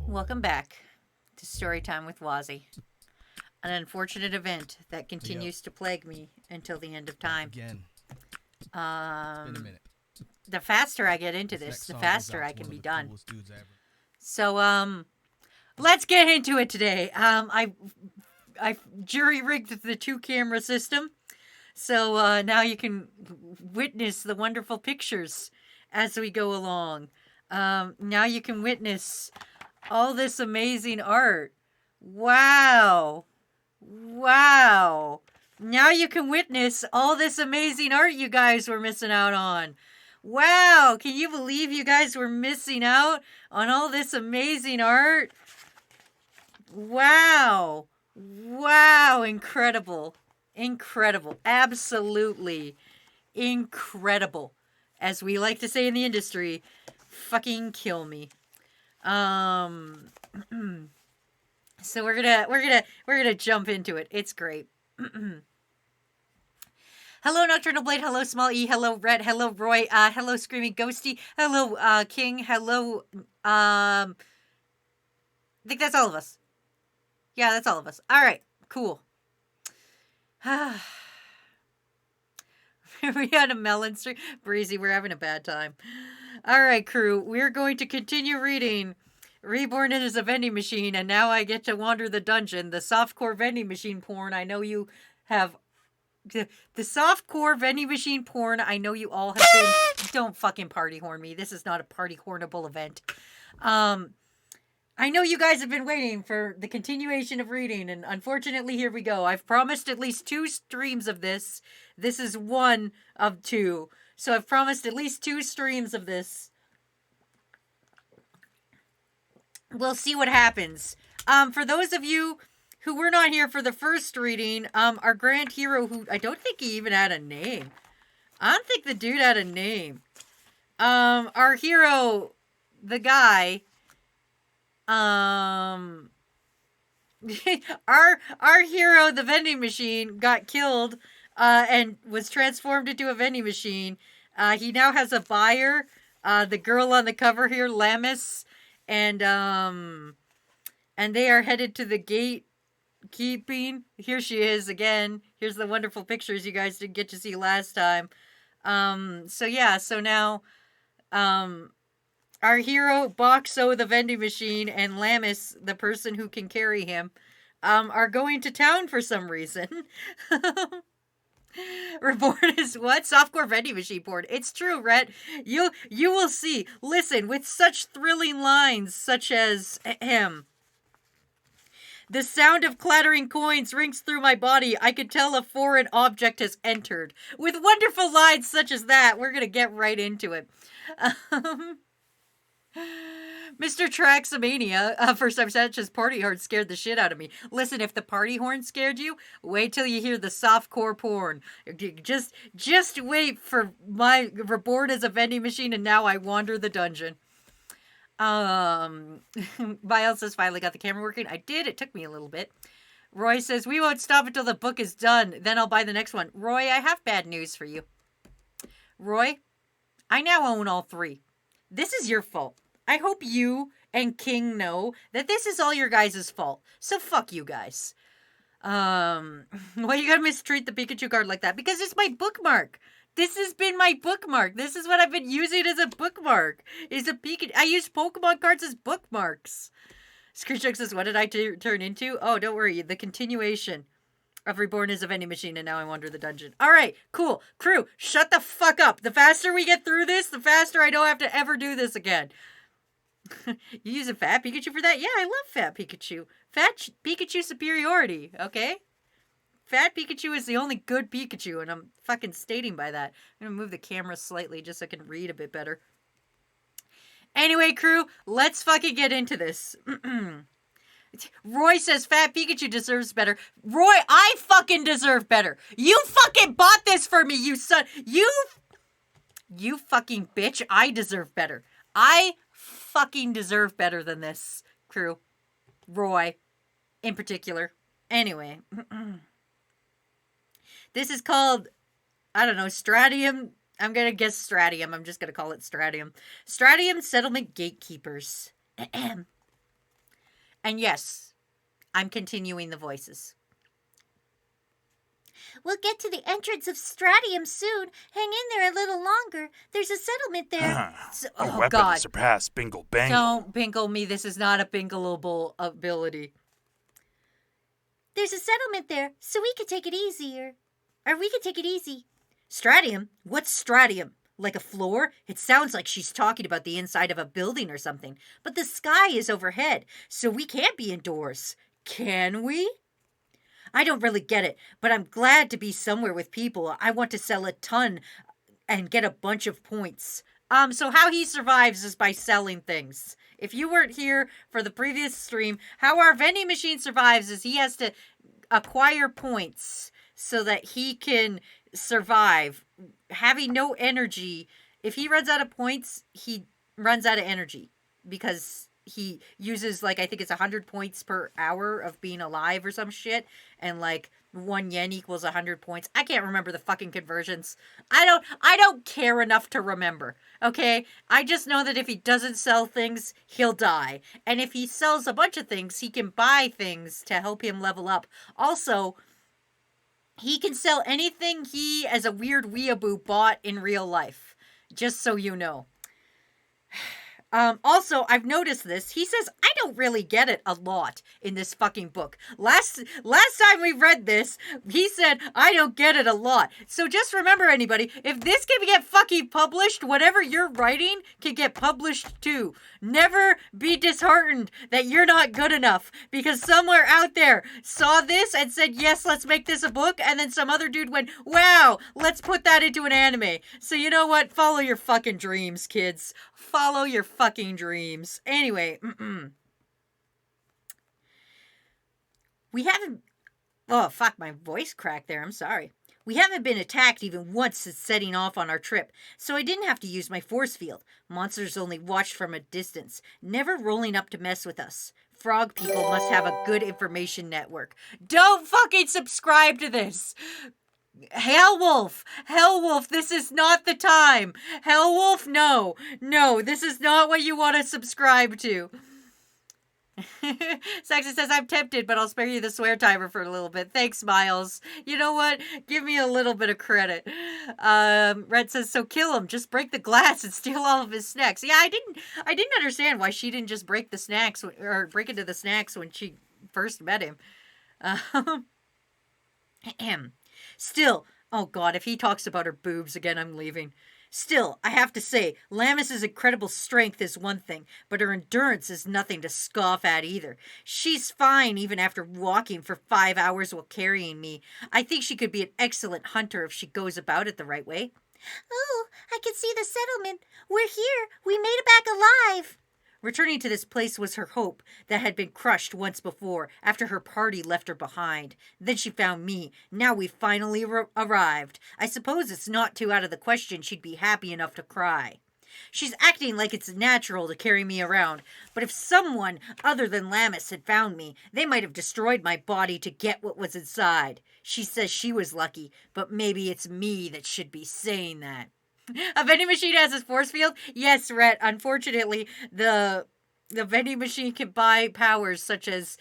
Welcome back to Storytime with Wazzy. An unfortunate event that continues to plague me until the end of time. Again. It's been a Um, minute. the faster I get into this, Next the song faster goes out I to can one be of the done. coolest dudes ever. So, let's get into it today. I jury rigged the 2-camera system, so now you can witness the wonderful pictures as we go along. Now you can witness all this amazing art. Wow. Wow. Now you can witness all this amazing art you guys were missing out on. Wow. Can you believe you guys were missing out on all this amazing art? Wow. Wow. Incredible. Incredible. Absolutely incredible. As we like to say in the industry, fucking kill me. So we're gonna jump into it. It's great. Hello, Nocturnal Blade. Hello, Small E. Hello, Red. Hello, Roy. Hello, Screaming Ghosty. Hello, King. Hello, I think that's all of us. Yeah, that's all of us. All right, cool. We had a melon stream. Breezy, we're having a bad time. All right, crew. We're going to continue reading Reborn is a vending machine, and now I get to wander the dungeon. The softcore vending machine porn. I know you have the softcore vending machine porn. I know you all have been. Don't fucking party horn me. This is not a party hornable event. I know you guys have been waiting for the continuation of reading, and unfortunately, here we go. I've promised at least 2 streams of this. This is one of 2. So I've promised at least 2 streams of this. We'll see what happens. For those of you who were not here for the first reading, our grand hero, who I don't think he even had a name. I don't think the dude had a name. Our hero, the guy, our hero, the vending machine, got killed, and was transformed into a vending machine. He now has a buyer, the girl on the cover here, Lamis, and they are headed to the gate keeping. Here she is again. Here's the wonderful pictures you guys didn't get to see last time. So now, our hero, Boxo, the vending machine, and Lamis, the person who can carry him, are going to town for some reason. Reborn is what? Softcore vending machine porn. It's true, Rhett. You will see. Listen, with such thrilling lines such as ahem. The sound of clattering coins rings through my body. I could tell a foreign object has entered. With wonderful lines such as that, we're gonna get right into it. Mr. Traxomania, first time Satch's party horn scared the shit out of me. Listen, if the party horn scared you, wait till you hear the softcore porn. Just wait for my Reborn as a vending machine, and now I wander the dungeon. Miles says, finally got the camera working. I did. It took me a little bit. Roy says, we won't stop until the book is done. Then I'll buy the next one. Roy, I have bad news for you. Roy, I now own all 3. This is your fault. I hope you and King know that this is all your guys' fault. So fuck you guys. Why you gotta mistreat the Pikachu card like that? Because it's my bookmark. This has been my bookmark. This is what I've been using as a bookmark. Is a Pikachu. I use Pokemon cards as bookmarks. Screenshot says, what did I turn into? Oh, don't worry. The continuation of Reborn is a vending machine, and now I wander the dungeon. All right, cool. Crew, shut the fuck up. The faster we get through this, the faster I don't have to ever do this again. You use a fat Pikachu for that? Yeah, I love fat Pikachu. Fat Pikachu superiority, okay? Fat Pikachu is the only good Pikachu, and I'm fucking stating by that. I'm gonna move the camera slightly just so I can read a bit better. Anyway, crew, let's fucking get into this. Roy says Fat Pikachu deserves better. Roy, I fucking deserve better. You fucking bought this for me, you son. You fucking bitch. I deserve better. I fucking deserve better than this, crew. Roy, in particular. Anyway. This is called, I don't know, Stratium. I'm going to guess Stratium. I'm just going to call it Stratium. Stratium Settlement Gatekeepers. And yes, I'm continuing the voices. We'll get to the entrance of Stratium soon. Hang in there a little longer. There's a settlement there. A Oh, weapon God. to surpass Bingle Bangle. Don't bingle me. This is not a bingleable ability. There's a settlement there, so we could take it easier. Or we could take it easy. Stratium? What's stratium? Like a floor? It sounds like she's talking about the inside of a building or something. But the sky is overhead, so we can't be indoors. Can we? I don't really get it, but I'm glad to be somewhere with people. I want to sell a ton and get a bunch of points. So how he survives is by selling things. If you weren't here for the previous stream, how our vending machine survives is he has to acquire points so that he can survive. Having no energy, if he runs out of points, he runs out of energy because he uses, like, I think it's 100 points per hour of being alive or some shit, and like 1 yen equals 100 points. I can't remember the fucking conversions. I don't care enough to remember. Okay? I just know that if he doesn't sell things, he'll die. And if he sells a bunch of things, he can buy things to help him level up. Also, he can sell anything he, as a weird weeaboo, bought in real life. Just so you know. Also, I've noticed this. He says, I don't really get it a lot in this fucking book. Last time we read this, he said, I don't get it a lot. So just remember, anybody, if this can get fucking published, whatever you're writing can get published too. Never be disheartened that you're not good enough, because somewhere out there saw this and said, yes, let's make this a book, and then some other dude went, wow, let's put that into an anime. So you know what? Follow your fucking dreams, kids. Follow your fucking dreams. Anyway, we haven't... Oh, fuck, my voice cracked there. I'm sorry. We haven't been attacked even once since setting off on our trip, so I didn't have to use my force field. Monsters only watched from a distance, never rolling up to mess with us. Frog people must have a good information network. Don't fucking subscribe to this! Hellwolf, this is not the time. Hellwolf, no, this is not what you want to subscribe to. Saxon says, I'm tempted, but I'll spare you the swear timer for a little bit. Thanks, Miles. You know what? Give me a little bit of credit. Red says, so kill him. Just break the glass and steal all of his snacks. Yeah, I didn't understand why she didn't just break the snacks, or break into the snacks when she first met him. Still, oh god, if he talks about her boobs again, I'm leaving. Still, I have to say, Lammis's incredible strength is one thing, but her endurance is nothing to scoff at either. She's fine even after walking for 5 hours while carrying me. I think she could be an excellent hunter if she goes about it the right way. Oh, I can see the settlement. We're here. We made it back alive. Returning to this place was her hope that had been crushed once before after her party left her behind. Then she found me. Now we've finally arrived. I suppose it's not too out of the question she'd be happy enough to cry. She's acting like it's natural to carry me around, but if someone other than Lammis had found me, they might have destroyed my body to get what was inside. She says she was lucky, but maybe it's me that should be saying that. A vending machine has a force field? Yes, Rhett. Unfortunately, the vending machine can buy powers such as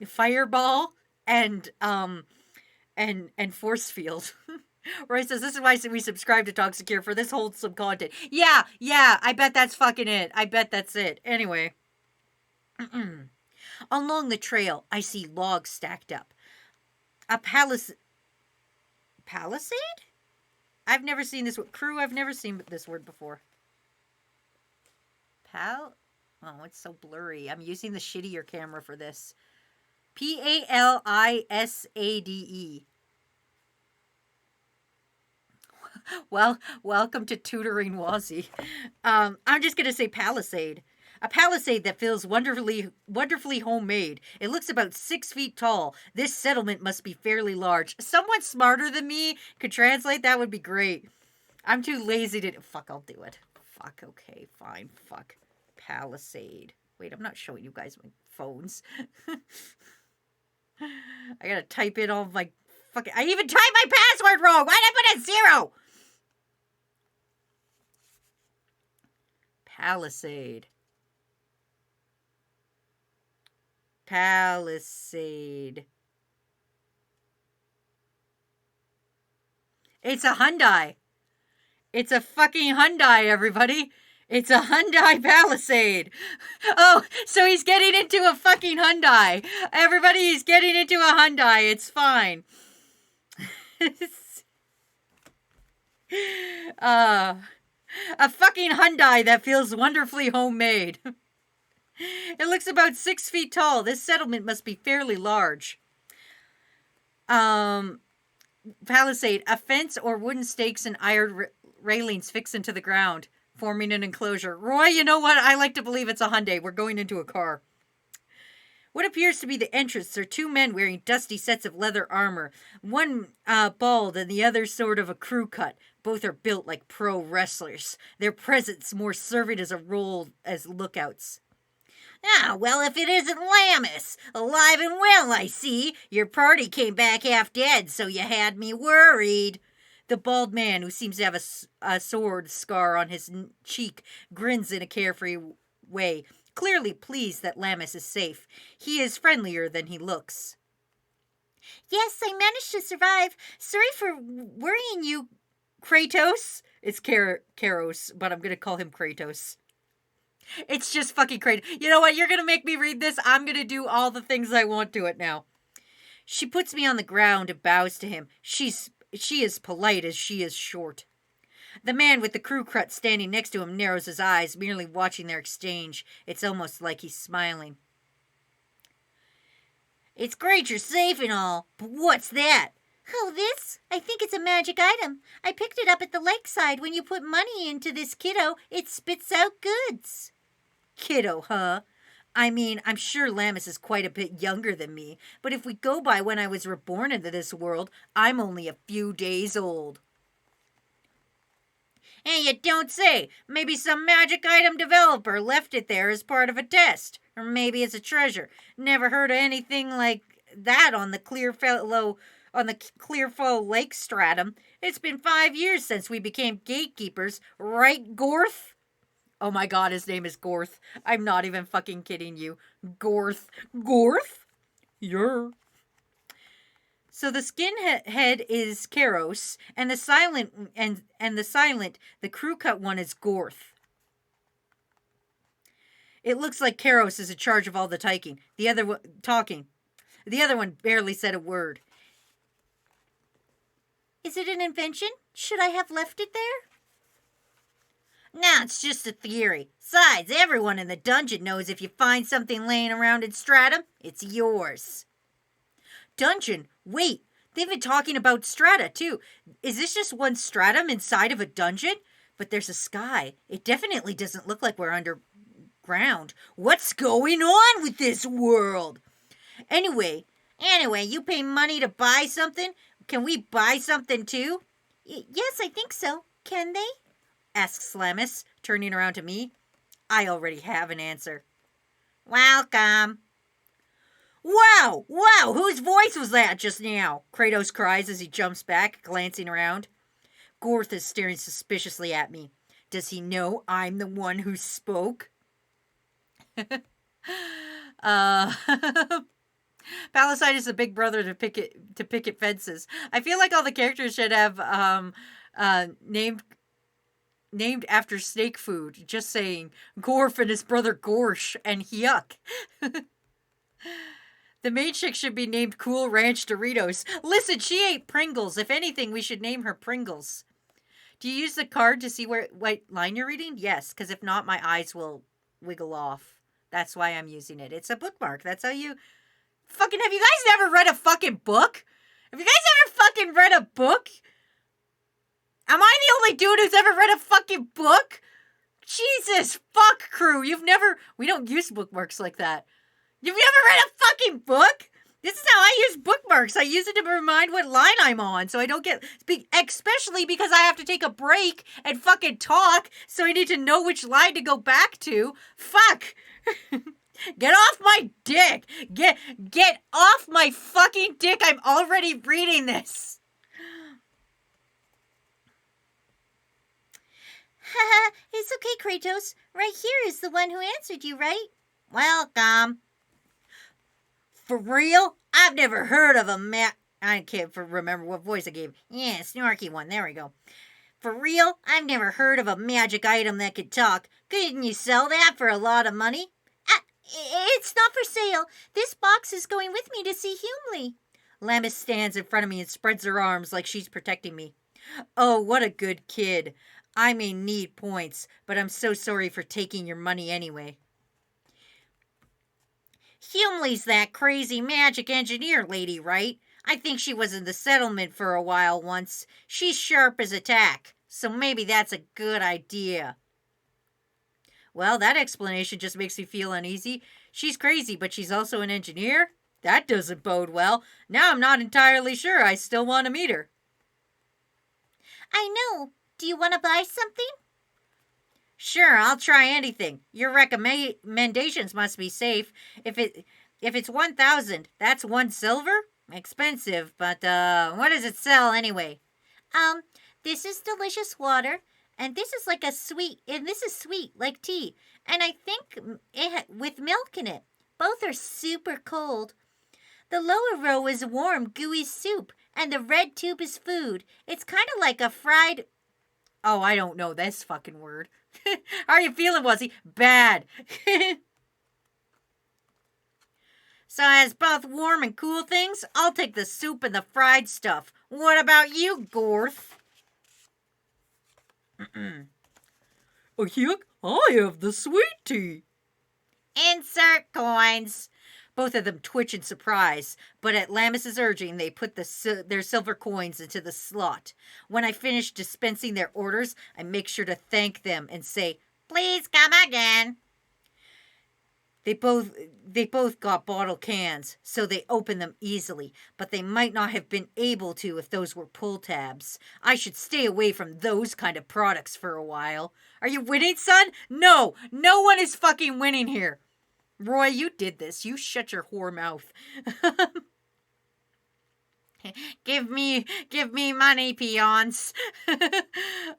fireball and force field. Roy says, this is why we subscribe to Talk Secure for this wholesome content. Yeah, I bet that's fucking it. I bet that's it. Anyway. Along the trail, I see logs stacked up. A palisade? I've never seen this word. Crew, I've never seen this word before. Oh, it's so blurry. I'm using the shittier camera for this. Palisade. Well, welcome to tutoring Wazzy. I'm just going to say palisade. A palisade that feels wonderfully homemade. It looks about 6 feet tall. This settlement must be fairly large. Someone smarter than me could translate. That would be great. I'm too lazy to... Fuck, I'll do it. Fuck, okay, fine. Fuck. Palisade. Wait, I'm not showing you guys my phones. I gotta type in all my fucking... I even typed my password wrong! Why'd I put a 0? Palisade. Palisade. It's a Hyundai. It's a fucking Hyundai, everybody. It's a Hyundai Palisade. Oh, so he's getting into a fucking Hyundai. Everybody, he's getting into a Hyundai. It's fine. A fucking Hyundai that feels wonderfully homemade. It looks about 6 feet tall. This settlement must be fairly large. Palisade, a fence or wooden stakes and iron railings fixed into the ground, forming an enclosure. Roy, you know what? I like to believe it's a Hyundai. We're going into a car. What appears to be the entrance are two men wearing dusty sets of leather armor. One bald and the other sort of a crew cut. Both are built like pro wrestlers. Their presence more serving as a role as lookouts. Ah, well, if it isn't Lammas, alive and well, I see. Your party came back half dead, so you had me worried. The bald man, who seems to have a sword scar on his cheek, grins in a carefree way, clearly pleased that Lammas is safe. He is friendlier than he looks. Yes, I managed to survive. Sorry for worrying you, Kratos? It's Karos, but I'm going to call him Kratos. It's just fucking Kratos. You know what? You're going to make me read this. I'm going to do all the things I want to it now. She puts me on the ground and bows to him. She is polite as she is short. The man with the crew cut standing next to him narrows his eyes, merely watching their exchange. It's almost like he's smiling. It's great you're safe and all, but what's that? Oh, this? I think it's a magic item. I picked it up at the lakeside. When you put money into this kiddo, it spits out goods. Kiddo, huh? I mean, I'm sure Lammas is quite a bit younger than me, but if we go by when I was reborn into this world, I'm only a few days old. And you don't say. Maybe some magic item developer left it there as part of a test. Or maybe it's a treasure. Never heard of anything like that on the Clearflow Lake stratum. It's been 5 years since we became gatekeepers, right, Gorth? Oh my god, his name is Gorth. I'm not even fucking kidding you. Gorth. Gorth? Yeah. So the skinhead is Karos, and the crew cut one is Gorth. It looks like Karos is in charge of all the talking. The other one barely said a word. Is it an invention? Should I have left it there? Nah, it's just a theory. Besides, everyone in the dungeon knows if you find something laying around in Stratum, it's yours. Dungeon? Wait, they've been talking about strata, too. Is this just one stratum inside of a dungeon? But there's a sky. It definitely doesn't look like we're underground. What's going on with this world? Anyway, you pay money to buy something? Can we buy something, too? Yes, I think so. Can they? Asks Lammas, turning around to me. I already have an answer. Welcome. Wow! Whose voice was that just now? Kratos cries as he jumps back, glancing around. Gorth is staring suspiciously at me. Does he know I'm the one who spoke? Palisade is a big brother to picket fences. I feel like all the characters should have named after snake food. Just saying. Gorf and his brother Gorsh and Yuck. The main chick should be named Cool Ranch Doritos. Listen, she ate Pringles. If anything, we should name her Pringles. Do you use the card to see what line you're reading? Yes, because if not, my eyes will wiggle off. That's why I'm using it. It's a bookmark. That's how you... Fucking, have you guys never read a fucking book? Have you guys ever fucking read a book? Am I the only dude who's ever read a fucking book? Jesus, fuck, crew. We don't use bookmarks like that. You've never read a fucking book? This is how I use bookmarks. I use it to remind what line I'm on, so I don't get... Especially because I have to take a break and fucking talk, so I need to know which line to go back to. Fuck. Get off my dick. Get off my fucking dick. I'm already reading this. Haha, it's okay, Kratos. Right here is the one who answered you, right? Welcome. For real? I've never heard of I can't remember what voice I gave. Yeah, snarky one. There we go. For real? I've never heard of a magic item that could talk. Couldn't you sell that for a lot of money? It's not for sale. This box is going with me to see Humley. Lammis stands in front of me and spreads her arms like she's protecting me. Oh, what a good kid. I may need points, but I'm so sorry for taking your money anyway. Humley's that crazy magic engineer lady, right? I think she was in the settlement for a while once. She's sharp as a tack, so maybe that's a good idea. Well, that explanation just makes me feel uneasy. She's crazy, but she's also an engineer? That doesn't bode well. Now I'm not entirely sure I still want to meet her. I know. Do you want to buy something? Sure, I'll try anything. Your recommendations must be safe. If it's 1,000, that's 1 silver? Expensive, but what does it sell anyway? This is delicious water, and this is sweet, like tea. And I think with milk in it. Both are super cold. The lower row is warm, gooey soup, and the red tube is food. It's kind of like a fried... Oh, I don't know this fucking word. How are you feeling, Wuzzy? Bad. So as both warm and cool things, I'll take the soup and the fried stuff. What about you, Gorth? Oh, yuck, I have the sweet tea. Insert coins. Both of them twitch in surprise, but at Lammis's urging, they put their silver coins into the slot. When I finish dispensing their orders, I make sure to thank them and say, "Please come again." They both got bottle cans, so they open them easily, but they might not have been able to if those were pull tabs. I should stay away from those kind of products for a while. Are you winning, son? No, no one is fucking winning here. Roy, you did this. You shut your whore mouth. Give me money, peons.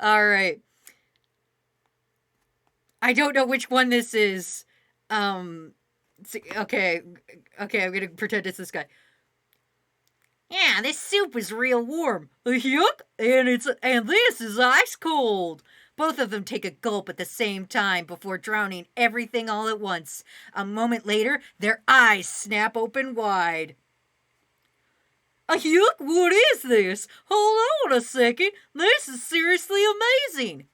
All right. I don't know which one this is. Okay, I'm gonna pretend it's this guy. Yeah, this soup is real warm. Yuck, and this is ice cold. Both of them take a gulp at the same time before drowning everything all at once. A moment later, their eyes snap open wide. Yuck, what is this? Hold on a second. This is seriously amazing.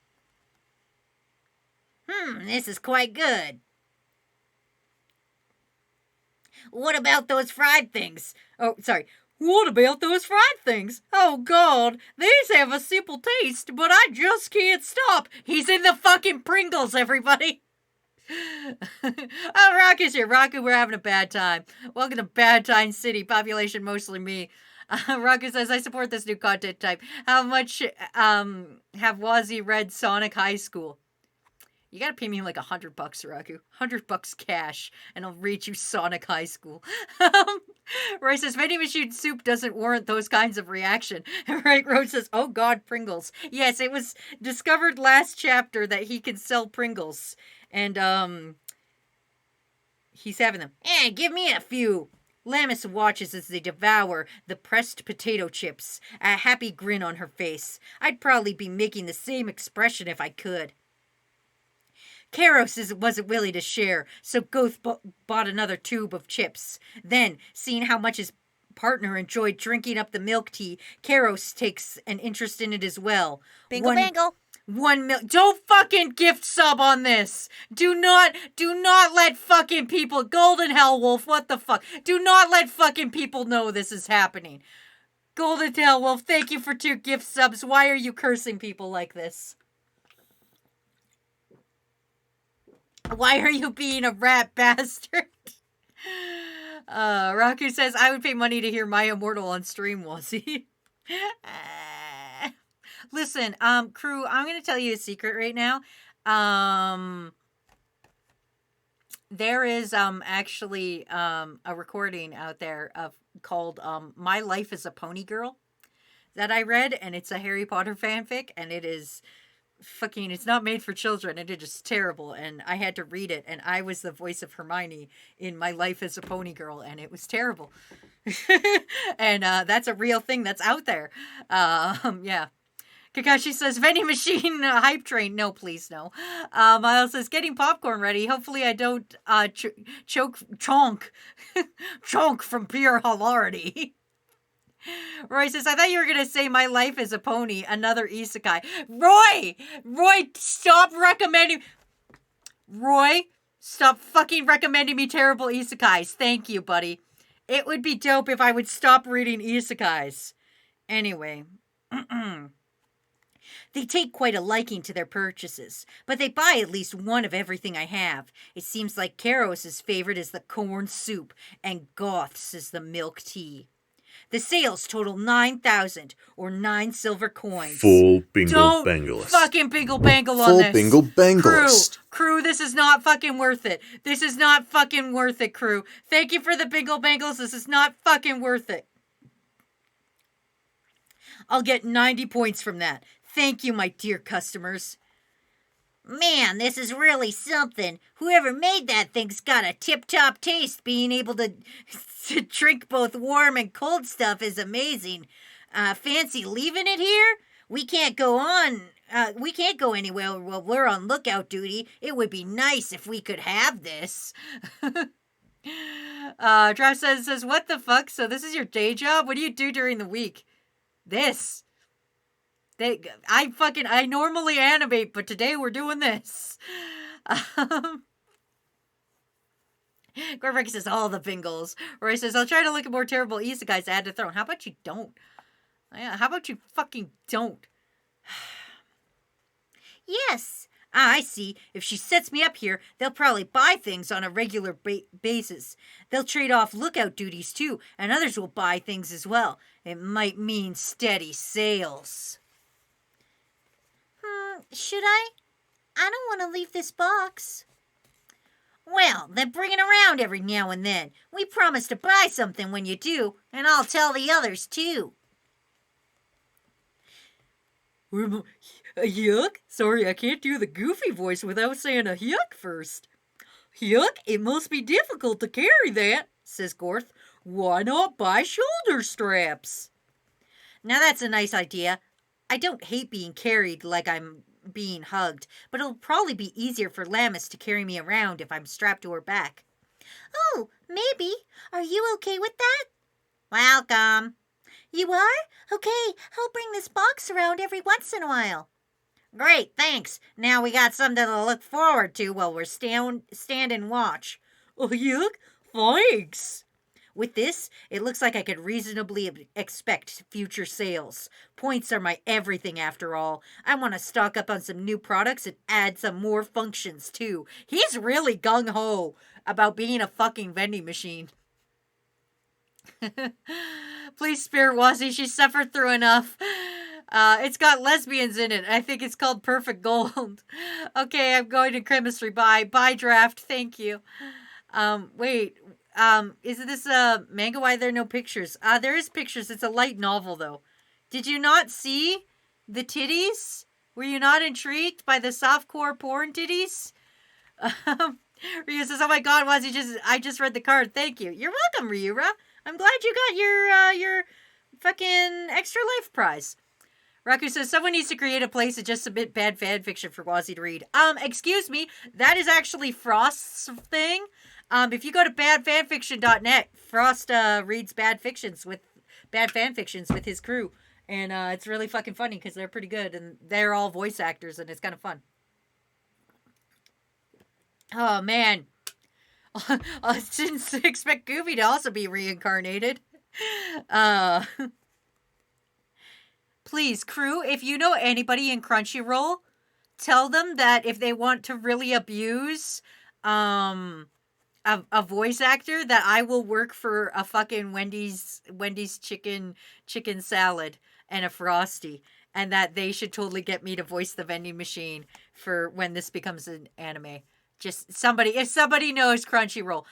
This is quite good. What about those fried things? Oh, sorry. What about those fried things? Oh, God, these have a simple taste, but I just can't stop. He's in the fucking Pringles, everybody. Oh, Rocky's here. Rocky, we're having a bad time. Welcome to Bad Time City, population mostly me. Rocky says, I support this new content type. How much have Wazzy read Sonic High School? You gotta pay me like $100, Raku. $100 cash, and I'll read you Sonic High School. Roy says, Vending Machine Soup doesn't warrant those kinds of reaction. Right, Rose says, oh God, Pringles. Yes, it was discovered last chapter that he can sell Pringles. And, he's having them. Give me a few. Lammis watches as they devour the pressed potato chips, a happy grin on her face. I'd probably be making the same expression if I could. Karos wasn't willing to share, so Goth bought another tube of chips. Then, seeing how much his partner enjoyed drinking up the milk tea, Karos takes an interest in it as well. Bingo bangle. Don't fucking gift sub on this. Do not let fucking people, Golden Hell Wolf, what the fuck? Do not let fucking people know this is happening. Golden Hell Wolf, thank you for 2 gift subs. Why are you cursing people like this? Why are you being a rat bastard? Raku says, I would pay money to hear My Immortal on stream, Wazzy. Listen, crew, I'm going to tell you a secret right now. There is, actually, a recording out there called, My Life as a Pony Girl that I read, and it's a Harry Potter fanfic, and it is fucking, it's not made for children, and it is terrible, and I had to read it, and I was the voice of Hermione in My Life as a Pony Girl, and it was terrible. And that's a real thing that's out there. Yeah. Kakashi says, vending machine hype train. No, please, no. Miles says, getting popcorn ready. Hopefully I don't chonk from pure hilarity. Roy says, I thought you were going to say My Life as a Pony, another isekai. Roy, stop recommending. Roy, stop fucking recommending me terrible isekais. Thank you, buddy. It would be dope if I would stop reading isekais. Anyway. They take quite a liking to their purchases, but they buy at least one of everything I have. It seems like Karos' favorite is the corn soup, and Goth's is the milk tea. The sales total 9,000, or 9 silver coins. Full bingle Don't banglist. fucking bingle bangle on Full this. bingle banglist. Crew, this is not fucking worth it. This is not fucking worth it, crew. Thank you for the bingle bangles. This is not fucking worth it. I'll get 90 points from that. Thank you, my dear customers. Man, this is really something. Whoever made that thing's got a tip-top taste. Being able to drink both warm and cold stuff is amazing. Fancy leaving it here? We can't go on. We can't go anywhere while we're on lookout duty. It would be nice if we could have this. Draft says, what the fuck? So this is your day job? What do you do during the week? This. I normally animate, but today we're doing this. Gorbeck says, all the bingles. Roy says, I'll try to look at more terrible isekais to add to throne. How about you don't? Yeah, how about you fucking don't? Yes. I see. If she sets me up here, they'll probably buy things on a regular basis. They'll trade off lookout duties too, and others will buy things as well. It might mean steady sales. Should I? I don't want to leave this box. Well, then bring it around every now and then. We promise to buy something when you do, and I'll tell the others too. Yuck? Sorry, I can't do the goofy voice without saying a yuck first. Yuck, it must be difficult to carry that, says Gorth. Why not buy shoulder straps? Now that's a nice idea. I don't hate being carried like I'm being hugged, but it'll probably be easier for Lammas to carry me around if I'm strapped to her back. Oh, maybe. Are you okay with that? Welcome. You are? Okay, I'll bring this box around every once in a while. Great, thanks. Now we got something to look forward to while we're stand and watch. Oh, yuck, thanks. With this, it looks like I could reasonably expect future sales. Points are my everything after all. I want to stock up on some new products and add some more functions too. He's really gung-ho about being a fucking vending machine. Please spare Wazzy, she suffered through enough. It's got lesbians in it. I think it's called Perfect Gold. Okay, I'm going to chemistry. Bye. Bye, Draft. Thank you. Wait. Is this a manga? Why are there no pictures? There is pictures. It's a light novel, though. Did you not see the titties? Were you not intrigued by the softcore porn titties? Ryu says, oh my god, I just read the card. Thank you. You're welcome, Ryura. I'm glad you got your fucking extra life prize. Raku says, someone needs to create a place to just submit bad fan fiction for Wazzy to read. Excuse me, that is actually Frost's thing. If you go to badfanfiction.net, Frost reads bad fanfictions with his crew. And it's really fucking funny because they're pretty good and they're all voice actors and it's kind of fun. Oh, man. I didn't expect Goofy to also be reincarnated. Please, crew, if you know anybody in Crunchyroll, tell them that if they want to really abuse a voice actor, that I will work for a fucking Wendy's chicken salad and a Frosty, and that they should totally get me to voice the vending machine for when this becomes an anime. Just somebody, if somebody knows Crunchyroll,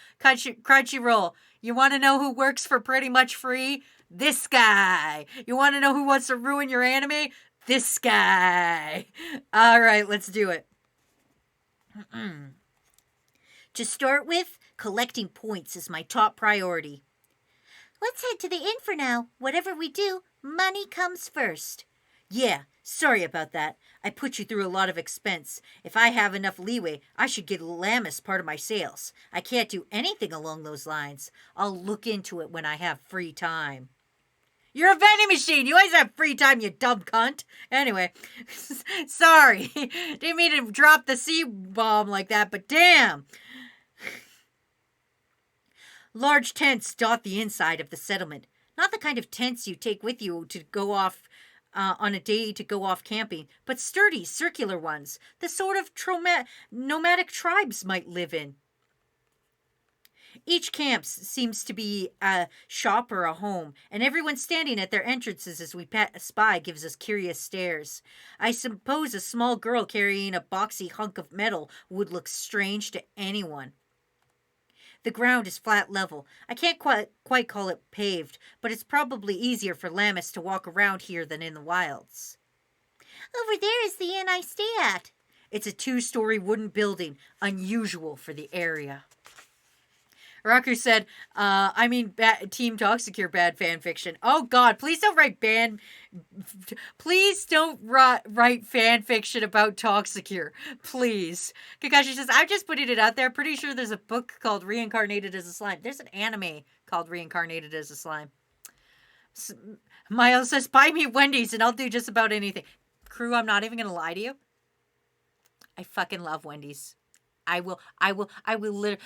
you want to know who works for pretty much free? This guy. You want to know who wants to ruin your anime? This guy. All right, let's do it. To start with, collecting points is my top priority. Let's head to the inn for now. Whatever we do, money comes first. Yeah, sorry about that. I put you through a lot of expense. If I have enough leeway, I should give Lammas part of my sales. I can't do anything along those lines. I'll look into it when I have free time. You're a vending machine. You always have free time, you dumb cunt. Anyway, sorry. Didn't mean to drop the C-bomb like that, but damn. Large tents dot the inside of the settlement. Not the kind of tents you take with you to go off on a day to go off camping, but sturdy, circular ones, the sort of nomadic tribes might live in. Each camp seems to be a shop or a home, and everyone standing at their entrances as we pass by gives us curious stares. I suppose a small girl carrying a boxy hunk of metal would look strange to anyone. The ground is flat level. I can't quite call it paved, but it's probably easier for Lammas to walk around here than in the wilds. Over there is the inn I stay at. It's a 2-story wooden building, unusual for the area. Raku said, Team Toxicure bad fan fiction. Oh God, please don't write write fan fiction about Toxicure. Please. Kakashi says, I'm just putting it out there. Pretty sure there's a book called Reincarnated as a Slime. There's an anime called Reincarnated as a Slime. Miles says, buy me Wendy's and I'll do just about anything. Crew, I'm not even going to lie to you. I fucking love Wendy's. I will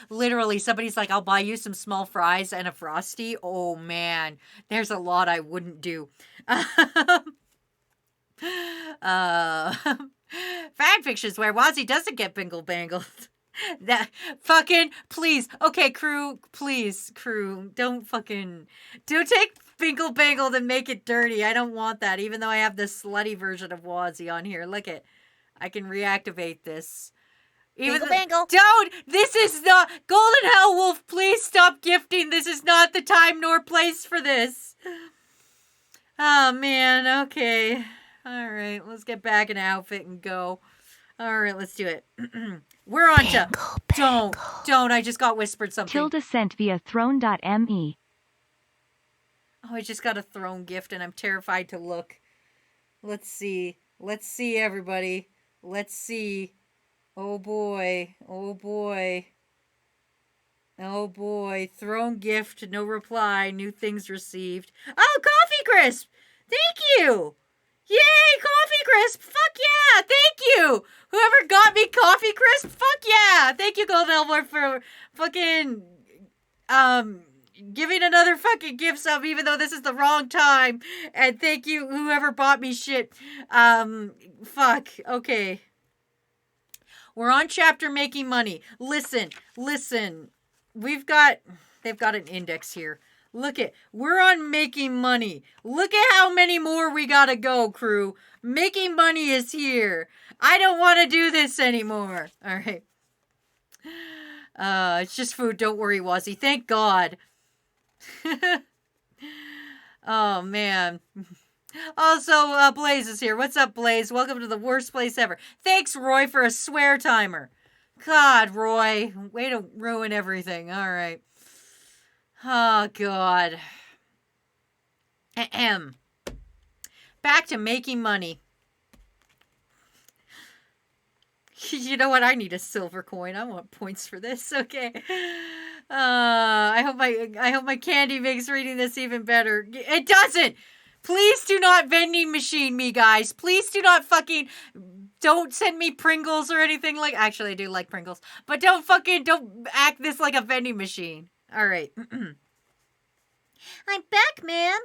literally, somebody's like, I'll buy you some small fries and a Frosty. Oh man, there's a lot I wouldn't do. Fanfictions where Wazzy doesn't get bingle bangled. That fucking, please. Okay, crew, please, crew, don't take bingle bangled and make it dirty. I don't want that, even though I have this slutty version of Wazzy on here. Look it. I can reactivate this. Bangle. Don't! This is not... Golden Hell Wolf, please stop gifting. This is not the time nor place for this. Oh, man. Okay. All right. Let's get back in outfit and go. All right. Let's do it. We're on to... Don't. I just got whispered something. Tilda sent via throne.me. Oh, I just got a throne gift and I'm terrified to look. Let's see. Everybody. Let's see. Oh boy. Throne gift, no reply, new things received. Oh, Coffee Crisp! Thank you! Yay, Coffee Crisp! Fuck yeah! Thank you! Whoever got me Coffee Crisp, fuck yeah! Thank you, Golden Elmore, for fucking, giving another fucking gift sub, even though this is the wrong time. And thank you, whoever bought me shit. Fuck. Okay. We're on chapter making money. Listen. They've got an index here. We're on making money. Look at how many more we gotta go, crew. Making money is here. I don't want to do this anymore. All right. It's just food. Don't worry, Wazzy. Thank God. Oh, man. Also, Blaze is here. What's up, Blaze? Welcome to the worst place ever. Thanks, Roy, for a swear timer. God, Roy. Way to ruin everything. All right. Oh, God. Ahem. Back to making money. You know what? I need a silver coin. I want points for this. Okay. I hope my candy makes reading this even better. It doesn't. Please do not vending machine me, guys. Please do not don't send me Pringles or anything like... Actually, I do like Pringles. But don't act this like a vending machine. All right. I'm back, ma'am.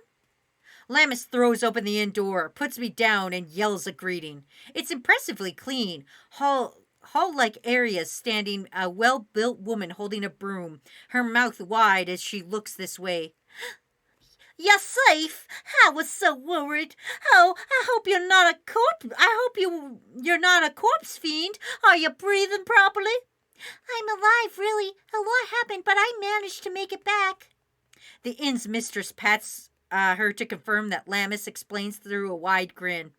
Lammas throws open the inn door, puts me down, and yells a greeting. It's impressively clean. Hall-like areas standing a well-built woman holding a broom, her mouth wide as she looks this way. You're safe. I was so worried. Oh, I hope you're not a corpse. You're not a corpse fiend. Are you breathing properly? I'm alive, really. A lot happened, but I managed to make it back. The inn's mistress pats her to confirm that Lammas explains through a wide grin.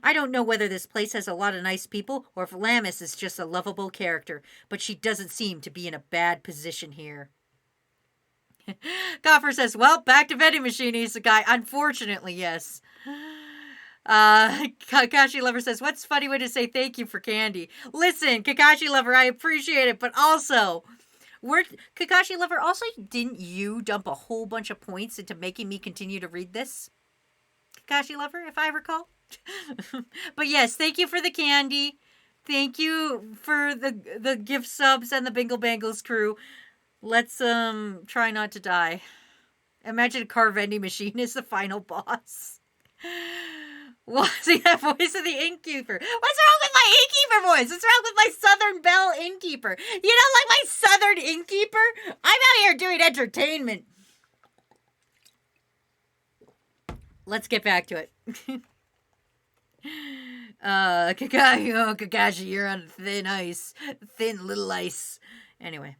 I don't know whether this place has a lot of nice people or if Lamis is just a lovable character, but she doesn't seem to be in a bad position here. Coffer says, well, back to Vending Machine Isekai. Unfortunately, yes. Kakashi Lover says, what's a funny way to say thank you for candy? Listen, Kakashi Lover, I appreciate it, but also, Kakashi Lover, also, didn't you dump a whole bunch of points into making me continue to read this? Kakashi Lover, if I recall. But yes, thank you for the candy. Thank you for the gift subs and the Bingle Bangles crew. Let's try not to die. Imagine a car vending machine is the final boss. See that voice of the innkeeper? What's wrong with my innkeeper voice? What's wrong with my Southern Belle innkeeper? You don't like my Southern innkeeper? I'm out here doing entertainment. Let's get back to it. Kakashi, you're on thin ice. Thin little ice. Anyway.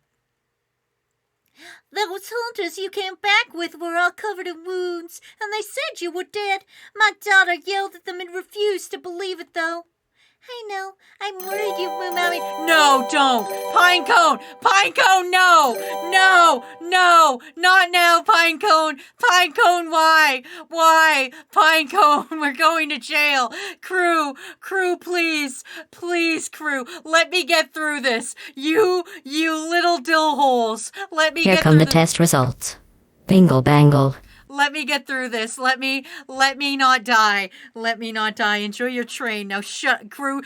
Those hunters you came back with were all covered in wounds, and they said you were dead. My daughter yelled at them and refused to believe it, though. I know. I'm worried you will marry. No, don't. Pinecone. Pinecone, no. No, no. Not now, Pinecone. Pinecone, why? Why? Pinecone, we're going to jail. Crew, please. Please, crew. Let me get through this. You little dill holes. Let me Here get come through the test results. Bingle bangle. Let me get through this. Let me not die. Let me not die. Enjoy your train. Now crew,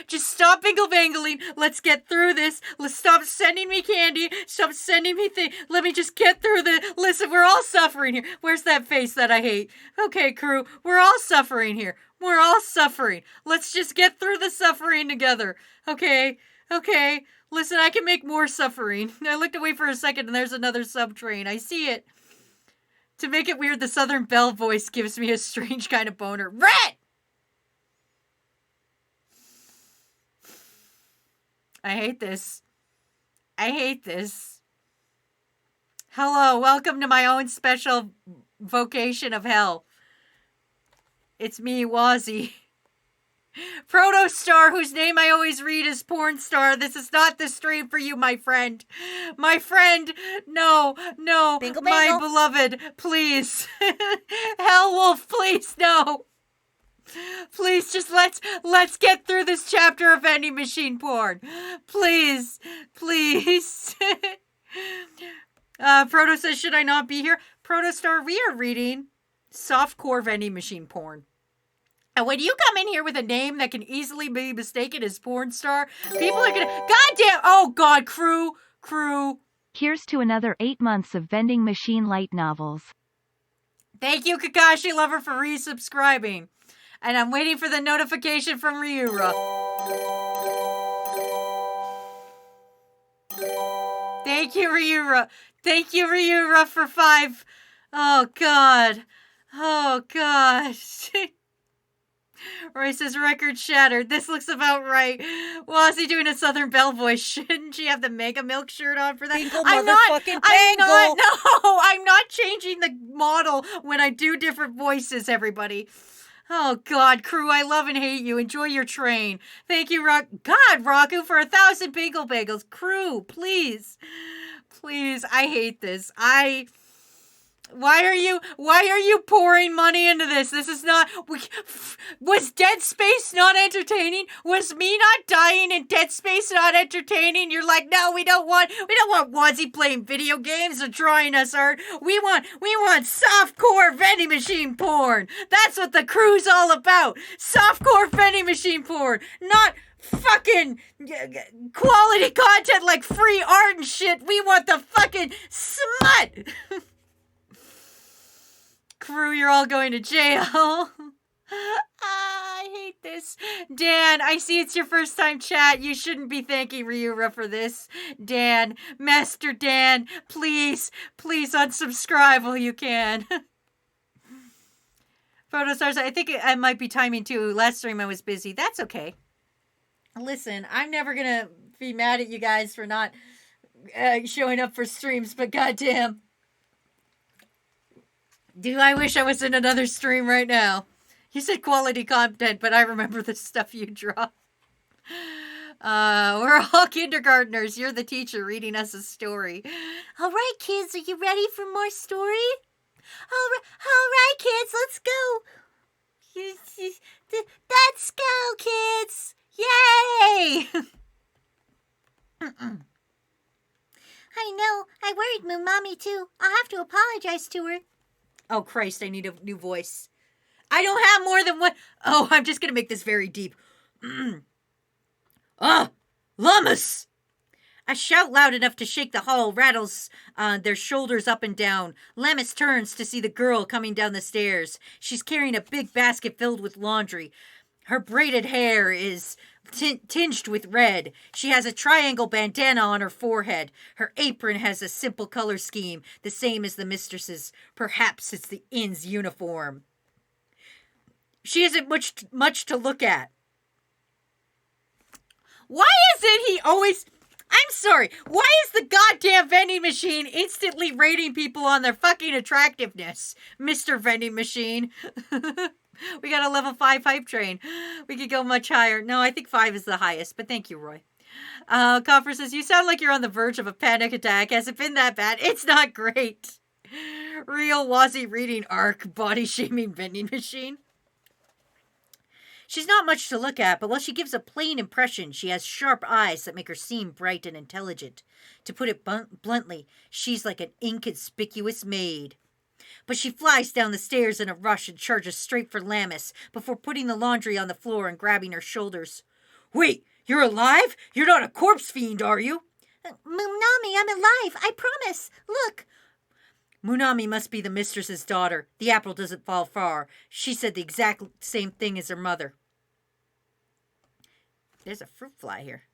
just stop bingle bangling. Let's get through this. Let's stop sending me candy. Stop sending me things. Let me just get through the... Listen, we're all suffering here. Where's that face that I hate? Okay, crew, we're all suffering here. We're all suffering. Let's just get through the suffering together. Okay. Listen, I can make more suffering. I looked away for a second and there's another subtrain. I see it. To make it weird, the Southern Belle voice gives me a strange kind of boner. Rat! I hate this. Hello, welcome to my own special vocation of hell. It's me, Wazzy. Protostar, whose name I always read as porn star. This is not the stream for you, my friend. My friend, no, Bingle, my bangle. beloved, please. Hellwolf, please, no. Please, just let's get through this chapter of vending machine porn. Please. Proto says, should I not be here? Protostar, we are reading softcore vending machine porn. And when you come in here with a name that can easily be mistaken as porn star, people are gonna... Goddamn! Oh, God, crew. Here's to another 8 months of vending machine light novels. Thank you, Kakashi Lover, for resubscribing. And I'm waiting for the notification from Ryura. Thank you, Ryura, for 5. Oh, God. Roy says, record shattered. This looks about right. Wazzy doing a Southern Belle voice. Shouldn't she have the Mega Milk shirt on for that? I'm not changing the model when I do different voices, everybody. Oh, God, crew, I love and hate you. Enjoy your train. Thank you, Raku, for 1,000 Bingle Bagels. Crew, please. Please, I hate this. Why are you pouring money into this? This is not... Was Dead Space not entertaining? Was me not dying in Dead Space not entertaining? You're like, no, we don't want Wazzy playing video games or drawing us art. We want softcore vending machine porn. That's what the crew's all about. Softcore vending machine porn. Not fucking quality content like free art and shit. We want the fucking smut. Crew, you're all going to jail. I hate this. Dan, I see it's your first time chat. You shouldn't be thanking Ryura for this. Dan, Master Dan, please unsubscribe while you can. Photostars, I think I might be timing too. Last stream I was busy. That's okay. Listen, I'm never gonna be mad at you guys for not showing up for streams, but goddamn. Do I wish I was in another stream right now? You said quality content, but I remember the stuff you draw. We're all kindergartners. You're the teacher reading us a story. All right, kids, are you ready for more story? All right, kids, let's go. Let's go, kids. Yay! I know. I worried Mommy too. I'll have to apologize to her. Oh, Christ, I need a new voice. I don't have more than one. Oh, I'm just going to make this very deep. Llamas! A shout loud enough to shake the hall rattles their shoulders up and down. Lammas turns to see the girl coming down the stairs. She's carrying a big basket filled with laundry. Her braided hair is tinged with red. She has a triangle bandana on her forehead. Her apron has a simple color scheme, the same as the mistress's. Perhaps it's the inn's uniform. She isn't much to look at. Why is it he always... I'm sorry. Why is the goddamn vending machine instantly rating people on their fucking attractiveness? Mr. Vending Machine. We got a level 5 hype train. We could go much higher. No, I think 5 is the highest, but thank you, Roy. Coffer says, you sound like you're on the verge of a panic attack. Has it been that bad? It's not great. Real Wazzy reading arc, body shaming vending machine. She's not much to look at, but while she gives a plain impression, she has sharp eyes that make her seem bright and intelligent. To put it bluntly, she's like an inconspicuous maid. But she flies down the stairs in a rush and charges straight for Lammas before putting the laundry on the floor and grabbing her shoulders. Wait, you're alive? You're not a corpse fiend, are you? Munami, I'm alive, I promise. Look. Munami must be the mistress's daughter. The apple doesn't fall far. She said the exact same thing as her mother. There's a fruit fly here.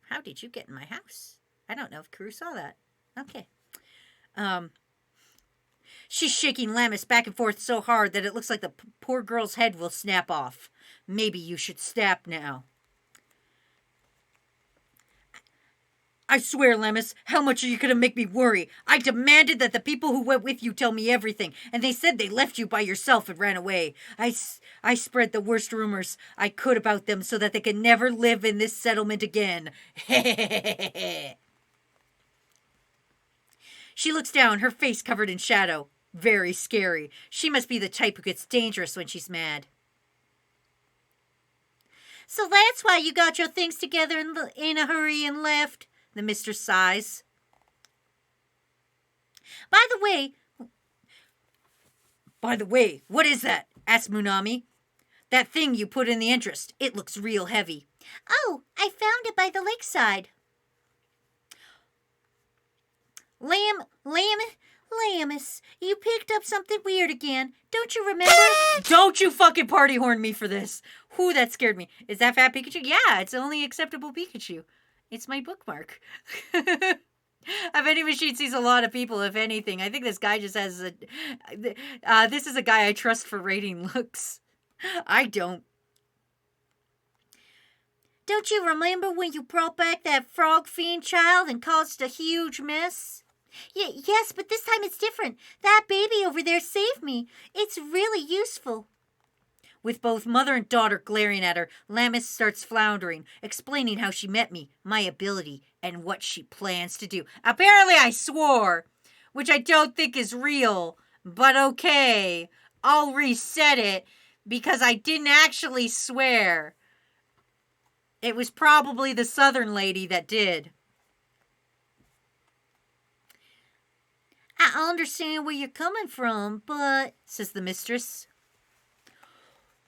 How did you get in my house? I don't know if Kuru saw that. Okay. She's shaking Lammas back and forth so hard that it looks like the poor girl's head will snap off. Maybe you should stop now. I swear, Lammas, how much are you going to make me worry? I demanded that the people who went with you tell me everything, and they said they left you by yourself and ran away. I spread the worst rumors I could about them so that they could never live in this settlement again. She looks down, her face covered in shadow. Very scary. She must be the type who gets dangerous when she's mad. So that's why you got your things together in a hurry and left. The mistress sighs. By the way, what is that? Asked Munami. That thing you put in the interest. It looks real heavy. Oh, I found it by the lakeside. Lammas, you picked up something weird again. Don't you remember? Don't you fucking party horn me for this. Whew, that scared me. Is that Fat Pikachu? Yeah, it's only acceptable Pikachu. It's my bookmark. A vending machine sees a lot of people, if anything. I think this guy just has a... this is a guy I trust for rating looks. I don't. Don't you remember when you brought back that frog fiend child and caused a huge mess? Yes, but this time it's different. That baby over there saved me. It's really useful. With both mother and daughter glaring at her, Lammas starts floundering, explaining how she met me, my ability, and what she plans to do. Apparently I swore, which I don't think is real, but okay. I'll reset it because I didn't actually swear. It was probably the southern lady that did. I understand where you're coming from, but... says the mistress.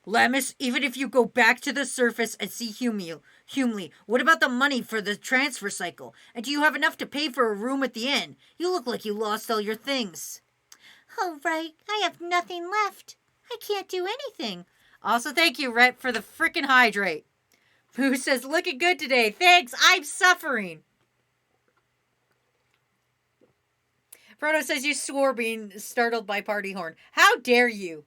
Lammas, even if you go back to the surface and see Humley, what about the money for the transfer cycle? And do you have enough to pay for a room at the inn? You look like you lost all your things. Oh, right. I have nothing left. I can't do anything. Also, thank you, Rhett, for the frickin' hydrate. Who says, looking good today. Thanks, I'm suffering. Frodo says you swore being startled by party horn. How dare you?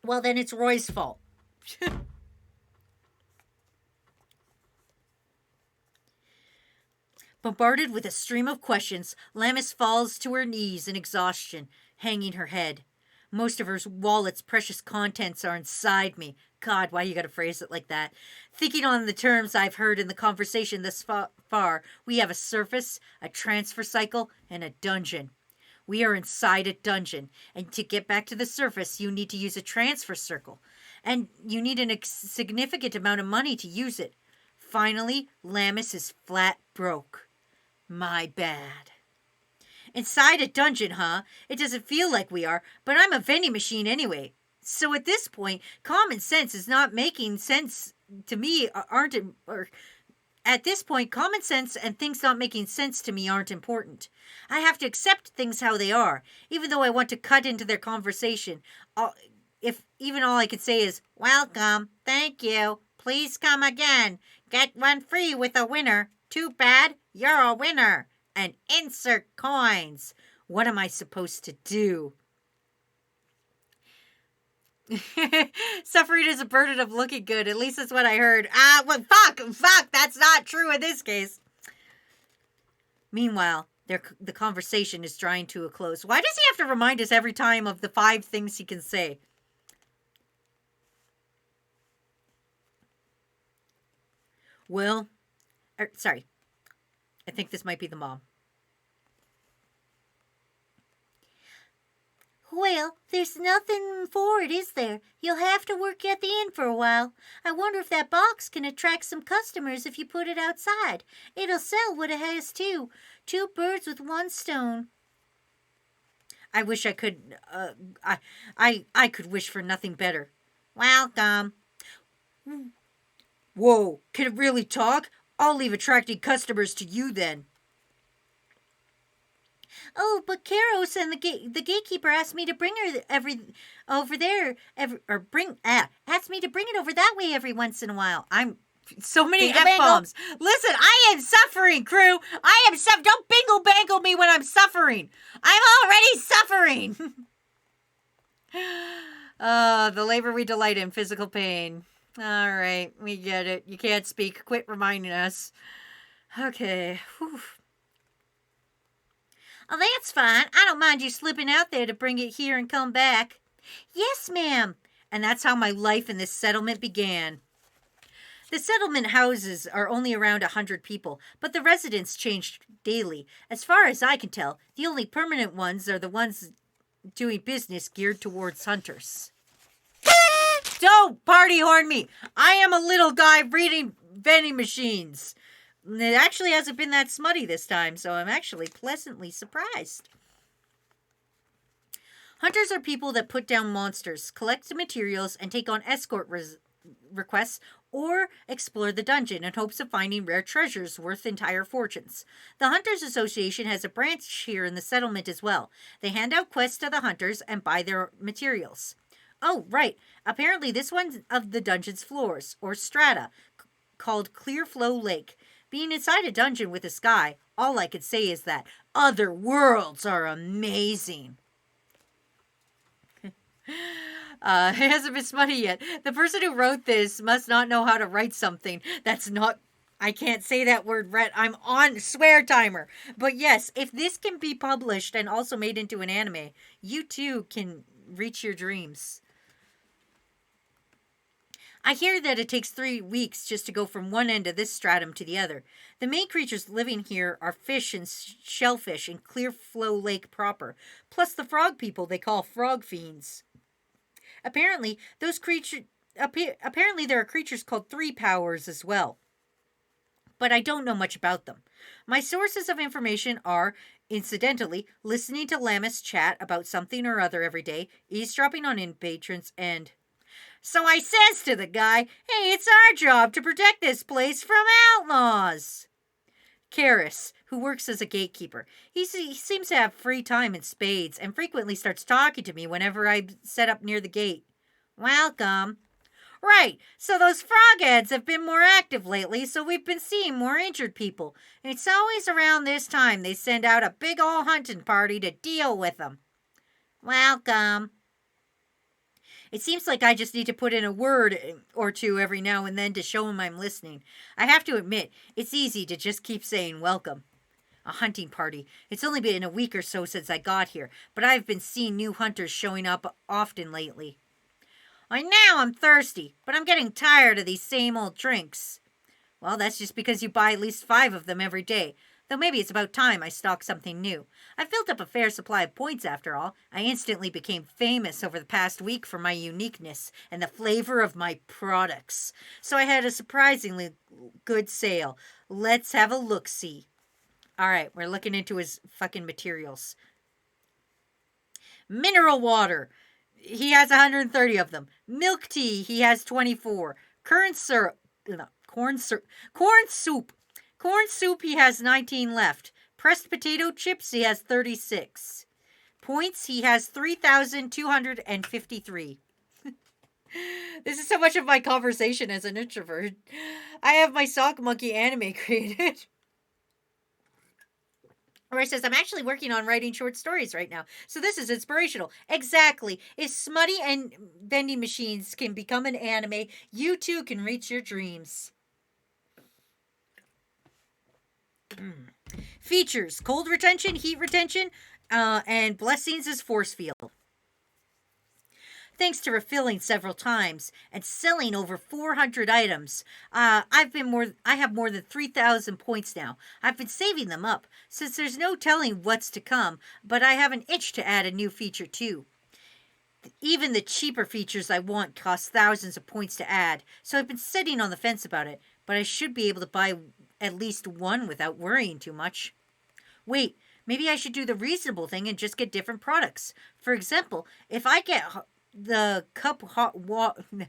Well, then it's Roy's fault. Bombarded with a stream of questions, Lammas falls to her knees in exhaustion, hanging her head. Most of her wallet's precious contents are inside me. God, why you gotta phrase it like that? Thinking on the terms I've heard in the conversation thus far, we have a surface, a transfer cycle, and a dungeon. We are inside a dungeon, and to get back to the surface, you need to use a transfer circle. And you need a significant amount of money to use it. Finally, Lammas is flat broke. My bad. Inside a dungeon, huh? It doesn't feel like we are, but I'm a vending machine anyway. So at this point, common sense is not making sense to me, at this point, common sense and things not making sense to me aren't important. I have to accept things how they are, even though I want to cut into their conversation. If even all I could say is, welcome, thank you, please come again, get one free with a winner. Too bad, you're a winner. And insert coins. What am I supposed to do? Suffering is a burden of looking good. At least that's what I heard. Well, fuck, that's not true in this case. Meanwhile, the conversation is drawing to a close. Why does he have to remind us every time of the 5 things he can say? Well, sorry. I think this might be the mom. Well, there's nothing for it, is there? You'll have to work at the inn for a while. I wonder if that box can attract some customers if you put it outside. It'll sell what it has too. 2 birds with 1 stone. I wish I could, I could wish for nothing better. Welcome. Whoa, can it really talk? I'll leave attracting customers to you then. Oh, but Karos and the gatekeeper asked me to bring her asked me to bring it over that way every once in a while. I'm so many Bingle F-bombs. Listen, I am suffering, crew. Don't bingle bangle me when I'm suffering. I'm already suffering. The labor we delight in, physical pain. All right, we get it. You can't speak. Quit reminding us. Okay. Whew. Oh, that's fine. I don't mind you slipping out there to bring it here and come back. Yes, ma'am. And that's how my life in this settlement began. The settlement houses are only around 100 people, but the residents change daily. As far as I can tell, the only permanent ones are the ones doing business geared towards hunters. Don't party horn me! I am a little guy reading vending machines. It actually hasn't been that smutty this time, so I'm actually pleasantly surprised. Hunters are people that put down monsters, collect materials, and take on escort requests or explore the dungeon in hopes of finding rare treasures worth entire fortunes. The Hunters Association has a branch here in the settlement as well. They hand out quests to the hunters and buy their materials. Oh, right. Apparently this one's of the dungeon's floors, or strata, called Clear Flow Lake. Being inside a dungeon with a sky, all I could say is that other worlds are amazing. It hasn't been smutty yet. The person who wrote this must not know how to write something. That's not... I can't say that word right. I'm on swear timer. But yes, if this can be published and also made into an anime, you too can reach your dreams. I hear that it takes 3 weeks just to go from one end of this stratum to the other. The main creatures living here are fish and shellfish in Clear Flow Lake proper, plus the frog people they call frog fiends. Apparently, there are creatures called 3 powers as well. But I don't know much about them. My sources of information are, incidentally, listening to Lammas chat about something or other every day, eavesdropping on inn patrons, and... So I says to the guy, hey, it's our job to protect this place from outlaws. Karis, who works as a gatekeeper. He seems to have free time in spades and frequently starts talking to me whenever I set up near the gate. Welcome. Right, so those frogheads have been more active lately, so we've been seeing more injured people. And it's always around this time they send out a big old hunting party to deal with them. Welcome. It seems like I just need to put in a word or two every now and then to show him I'm listening. I have to admit, it's easy to just keep saying welcome. A hunting party. It's only been a week or so since I got here, but I've been seeing new hunters showing up often lately. I know I'm thirsty, but I'm getting tired of these same old drinks. Well, that's just because you buy at least 5 of them every day. Though maybe it's about time I stock something new. I've built up a fair supply of points after all. I instantly became famous over the past week for my uniqueness and the flavor of my products. So I had a surprisingly good sale. Let's have a look-see. Alright, we're looking into his fucking materials. Mineral water. He has 130 of them. Milk tea, he has 24. Corn soup. Corn soup, he has 19 left. Pressed potato chips, he has 36. Points, he has 3,253. This is so much of my conversation as an introvert. I have my sock monkey anime created. Where it says, I'm actually working on writing short stories right now. So this is inspirational. Exactly. If Smutty and Vending Machines can become an anime, you too can reach your dreams. Features: cold retention, heat retention, and blessings as force field. Thanks to refilling several times and selling over 400 items, I have more than 3,000 points now. I've been saving them up since there's no telling what's to come, but I have an itch to add a new feature too. Even the cheaper features I want cost thousands of points to add, so I've been sitting on the fence about it, but I should be able to buy at least one without worrying too much. Wait, maybe I should do the reasonable thing and just get different products. For example, if I get the cup ramen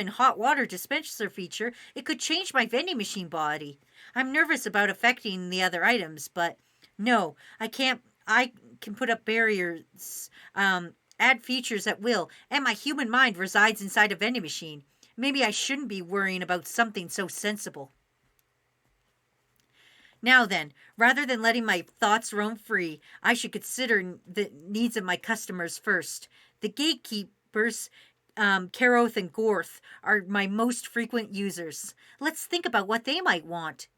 hot water dispenser feature, it could change my vending machine body. I'm nervous about affecting the other items, but no, I can't. I can put up barriers, add features at will, and my human mind resides inside a vending machine. Maybe I shouldn't be worrying about something so sensible. Now then, rather than letting my thoughts roam free, I should consider the needs of my customers first. The gatekeepers, Karoth and Gorth, are my most frequent users. Let's think about what they might want.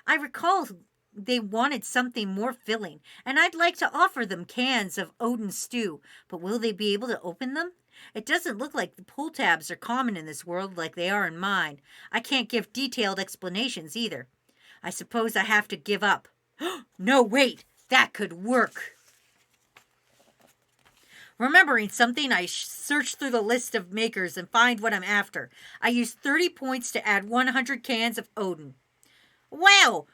I recall they wanted something more filling, and I'd like to offer them cans of Odin stew, but will they be able to open them? It doesn't look like the pull tabs are common in this world like they are in mine. I can't give detailed explanations either. I suppose I have to give up. No, wait! That could work! Remembering something, I search through the list of makers and find what I'm after. I use 30 points to add 100 cans of Odin. Wow!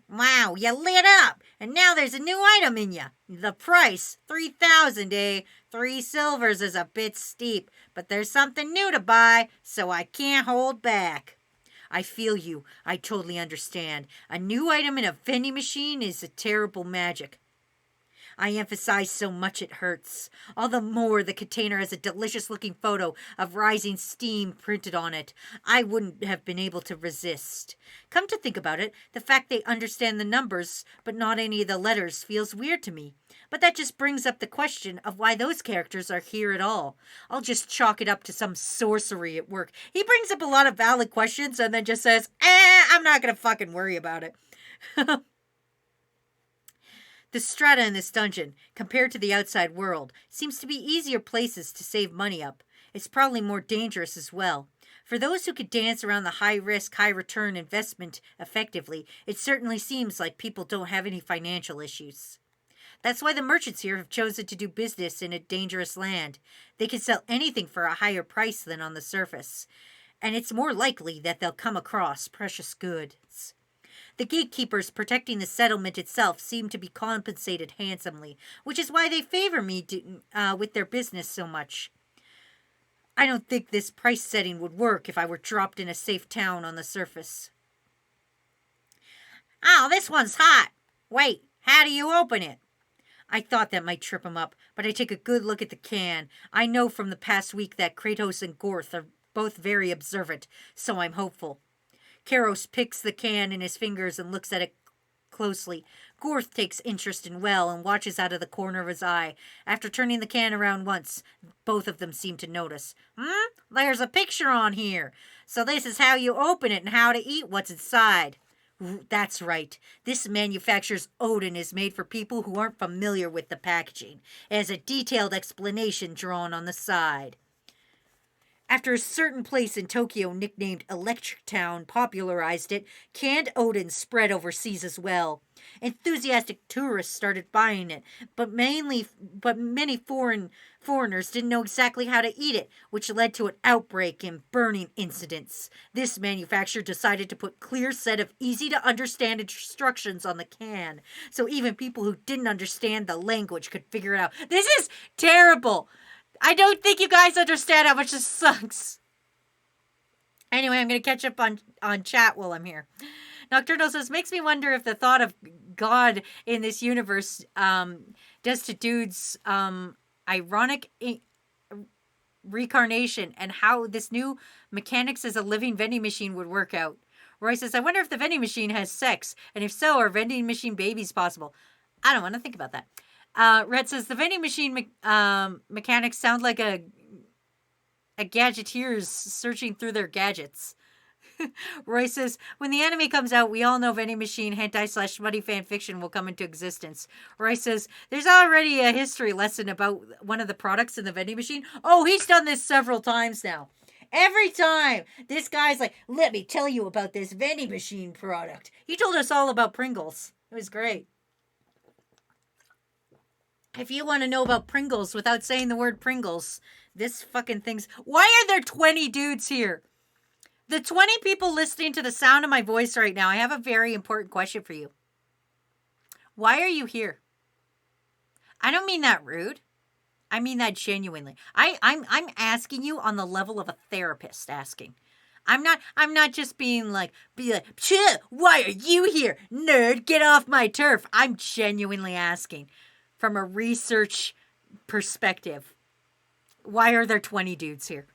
Wow, you lit up! And now there's a new item in ya. The price, 3,000, eh? 3 silvers is a bit steep, but there's something new to buy, so I can't hold back. I feel you. I totally understand. A new item in a vending machine is a terrible magic. I emphasize so much it hurts. All the more the container has a delicious-looking photo of rising steam printed on it. I wouldn't have been able to resist. Come to think about it, the fact they understand the numbers but not any of the letters feels weird to me. But that just brings up the question of why those characters are here at all. I'll just chalk it up to some sorcery at work. He brings up a lot of valid questions and then just says, I'm not gonna fucking worry about it. The strata in this dungeon, compared to the outside world, seems to be easier places to save money up. It's probably more dangerous as well. For those who could dance around the high-risk, high-return investment effectively, it certainly seems like people don't have any financial issues. That's why the merchants here have chosen to do business in a dangerous land. They can sell anything for a higher price than on the surface, and it's more likely that they'll come across precious goods. The gatekeepers protecting the settlement itself seem to be compensated handsomely, which is why they favor me with their business so much. I don't think this price setting would work if I were dropped in a safe town on the surface. Oh, this one's hot. Wait, how do you open it? I thought that might trip him up, but I take a good look at the can. I know from the past week that Kratos and Gorth are both very observant, so I'm hopeful. Karos picks the can in his fingers and looks at it closely. Gorth takes interest in Well and watches out of the corner of his eye. After turning the can around once, both of them seem to notice. There's a picture on here. So this is how you open it and how to eat what's inside. That's right. This manufacturer's Odin is made for people who aren't familiar with the packaging. It has a detailed explanation drawn on the side. After a certain place in Tokyo nicknamed Electric Town popularized it, canned Odin spread overseas as well. Enthusiastic tourists started buying it, but many foreigners didn't know exactly how to eat it, which led to an outbreak and burning incidents. This manufacturer decided to put clear set of easy to understand instructions on the can, so even people who didn't understand the language could figure it out. This is terrible. I don't think you guys understand how much this sucks. Anyway, I'm going to catch up on chat while I'm here. Nocturnal says, makes me wonder if the thought of God in this universe does to dudes ironic reincarnation and how this new mechanics as a living vending machine would work out. Roy says, I wonder if the vending machine has sex, and if so, are vending machine babies possible? I don't want to think about that. Red says, the vending machine mechanics sound like a gadgeteers searching through their gadgets. Roy says, when the anime comes out, we all know vending machine hentai/smutty fan fiction will come into existence. Roy says, there's already a history lesson about one of the products in the vending machine. Oh, he's done this several times now. Every time this guy's like, let me tell you about this vending machine product. He told us all about Pringles. It was great. If you want to know about Pringles without saying the word Pringles, this fucking thing's... Why are there 20 dudes here? The 20 people listening to the sound of my voice right now, I have a very important question for you. Why are you here? I don't mean that rude. I mean that genuinely. I'm asking you on the level of a therapist asking. I'm not just being like, why are you here? Nerd, get off my turf. I'm genuinely asking. From a research perspective, why are there 20 dudes here?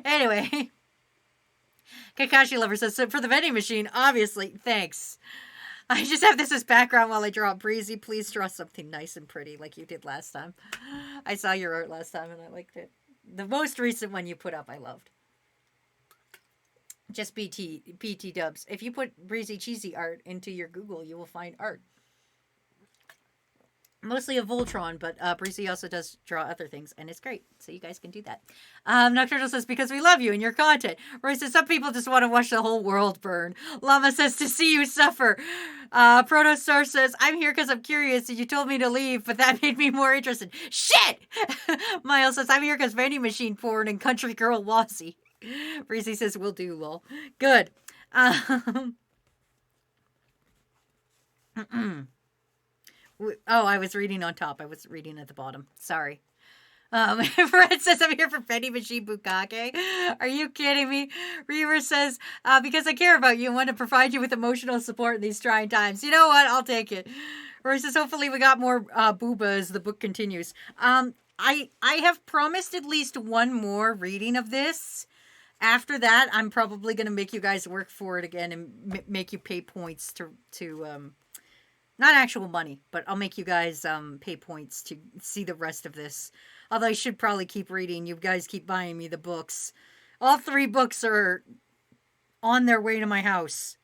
Anyway, Kakashi Lover says, so for the vending machine, obviously, thanks. I just have this as background while I draw Breezy. Please draw something nice and pretty like you did last time. I saw your art last time and I liked it. The most recent one you put up, I loved. Just BT dubs. If you put Breezy Cheesy art into your Google, you will find art. Mostly of Voltron, but Breezy also does draw other things, and it's great. So you guys can do that. Nocturnal says, because we love you and your content. Roy says, some people just want to watch the whole world burn. Llama says, to see you suffer. Protostar says, I'm here because I'm curious, and you told me to leave, but that made me more interested. Shit! Miles says, I'm here because vending machine porn and country girl Wazzy. Breezy says, will do, lol. Good. Oh, I was reading on top. I was reading at the bottom. Sorry. Fred says, I'm here for vending machine bukkake. Are you kidding me? Reaver says, because I care about you and want to provide you with emotional support in these trying times. You know what? I'll take it. Roy says, hopefully we got more booba as the book continues. I have promised at least one more reading of this. After that, I'm probably going to make you guys work for it again and make you pay points to not actual money, but I'll make you guys pay points to see the rest of this. Although I should probably keep reading. You guys keep buying me the books. All 3 books are on their way to my house.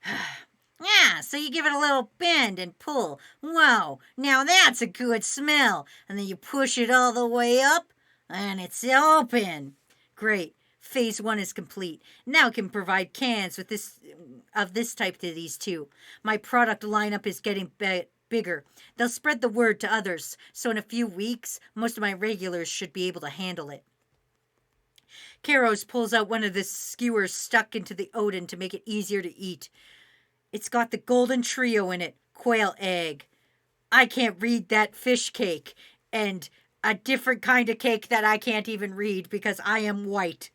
Yeah, so you give it a little bend and pull. Wow, now that's a good smell. And then you push it all the way up, and it's open. Great. Phase 1 is complete. Now I can provide cans with this type to these 2. My product lineup is getting bigger. They'll spread the word to others, so in a few weeks, most of my regulars should be able to handle it. Karos pulls out one of the skewers stuck into the Odin to make it easier to eat. It's got the golden trio in it, quail egg. I can't read that fish cake, and a different kind of cake that I can't even read because I am white.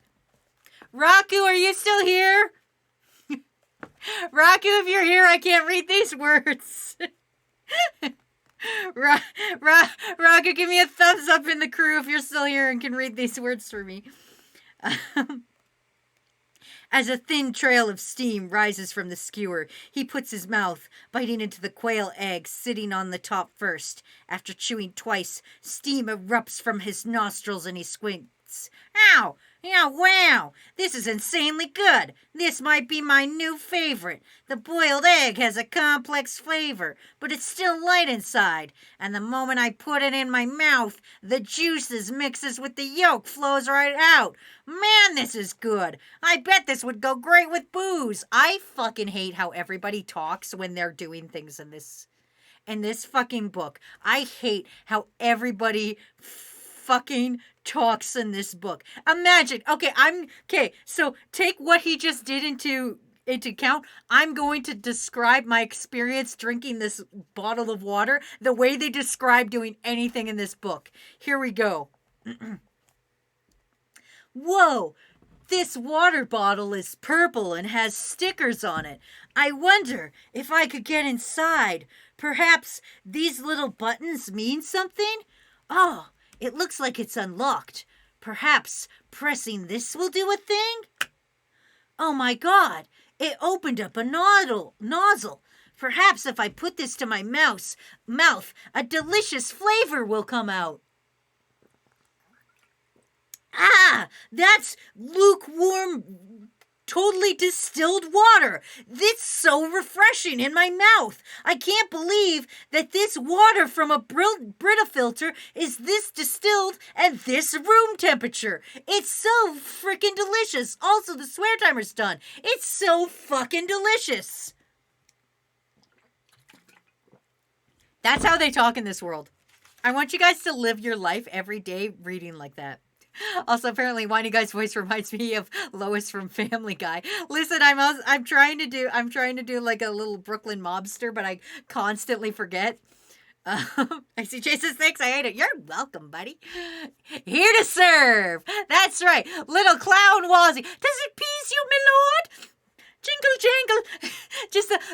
Raku, are you still here? Raku, if you're here, I can't read these words. Raku, give me a thumbs up in the crew if you're still here and can read these words for me. As a thin trail of steam rises from the skewer, he puts his mouth, biting into the quail egg sitting on the top first. After chewing twice, steam erupts from his nostrils and he squints. Ow! Yeah, wow, this is insanely good. This might be my new favorite. The boiled egg has a complex flavor, but it's still light inside. And the moment I put it in my mouth, the juices mixes with the yolk flows right out. Man, this is good. I bet this would go great with booze. I fucking hate how everybody talks when they're doing things in this fucking book. I hate how everybody fucking talks in this book. Imagine, so take what he just did into account. I'm going to describe my experience drinking this bottle of water the way they describe doing anything in this book. Here we go. Whoa, this water bottle is purple and has stickers on it. I wonder if I could get inside. Perhaps these little buttons mean something? Oh, it looks like it's unlocked. Perhaps pressing this will do a thing? Oh my god, it opened up a nozzle. Perhaps if I put this to my mouth, a delicious flavor will come out. Ah, that's lukewarm, totally distilled water. This so refreshing in my mouth. I can't believe that this water from a Brita filter is this distilled and this room temperature. It's so freaking delicious. Also, the swear timer's done. It's so fucking delicious. That's how they talk in this world. I want you guys to live your life every day reading like that. Also, apparently, Whiny Guy's voice reminds me of Lois from Family Guy. Listen, I'm trying to do like a little Brooklyn mobster, but I constantly forget. I see Jason thinks I hate it. You're welcome, buddy. Here to serve. That's right, little clown Wazzy. Does it please you, my lord? Jingle, jangle.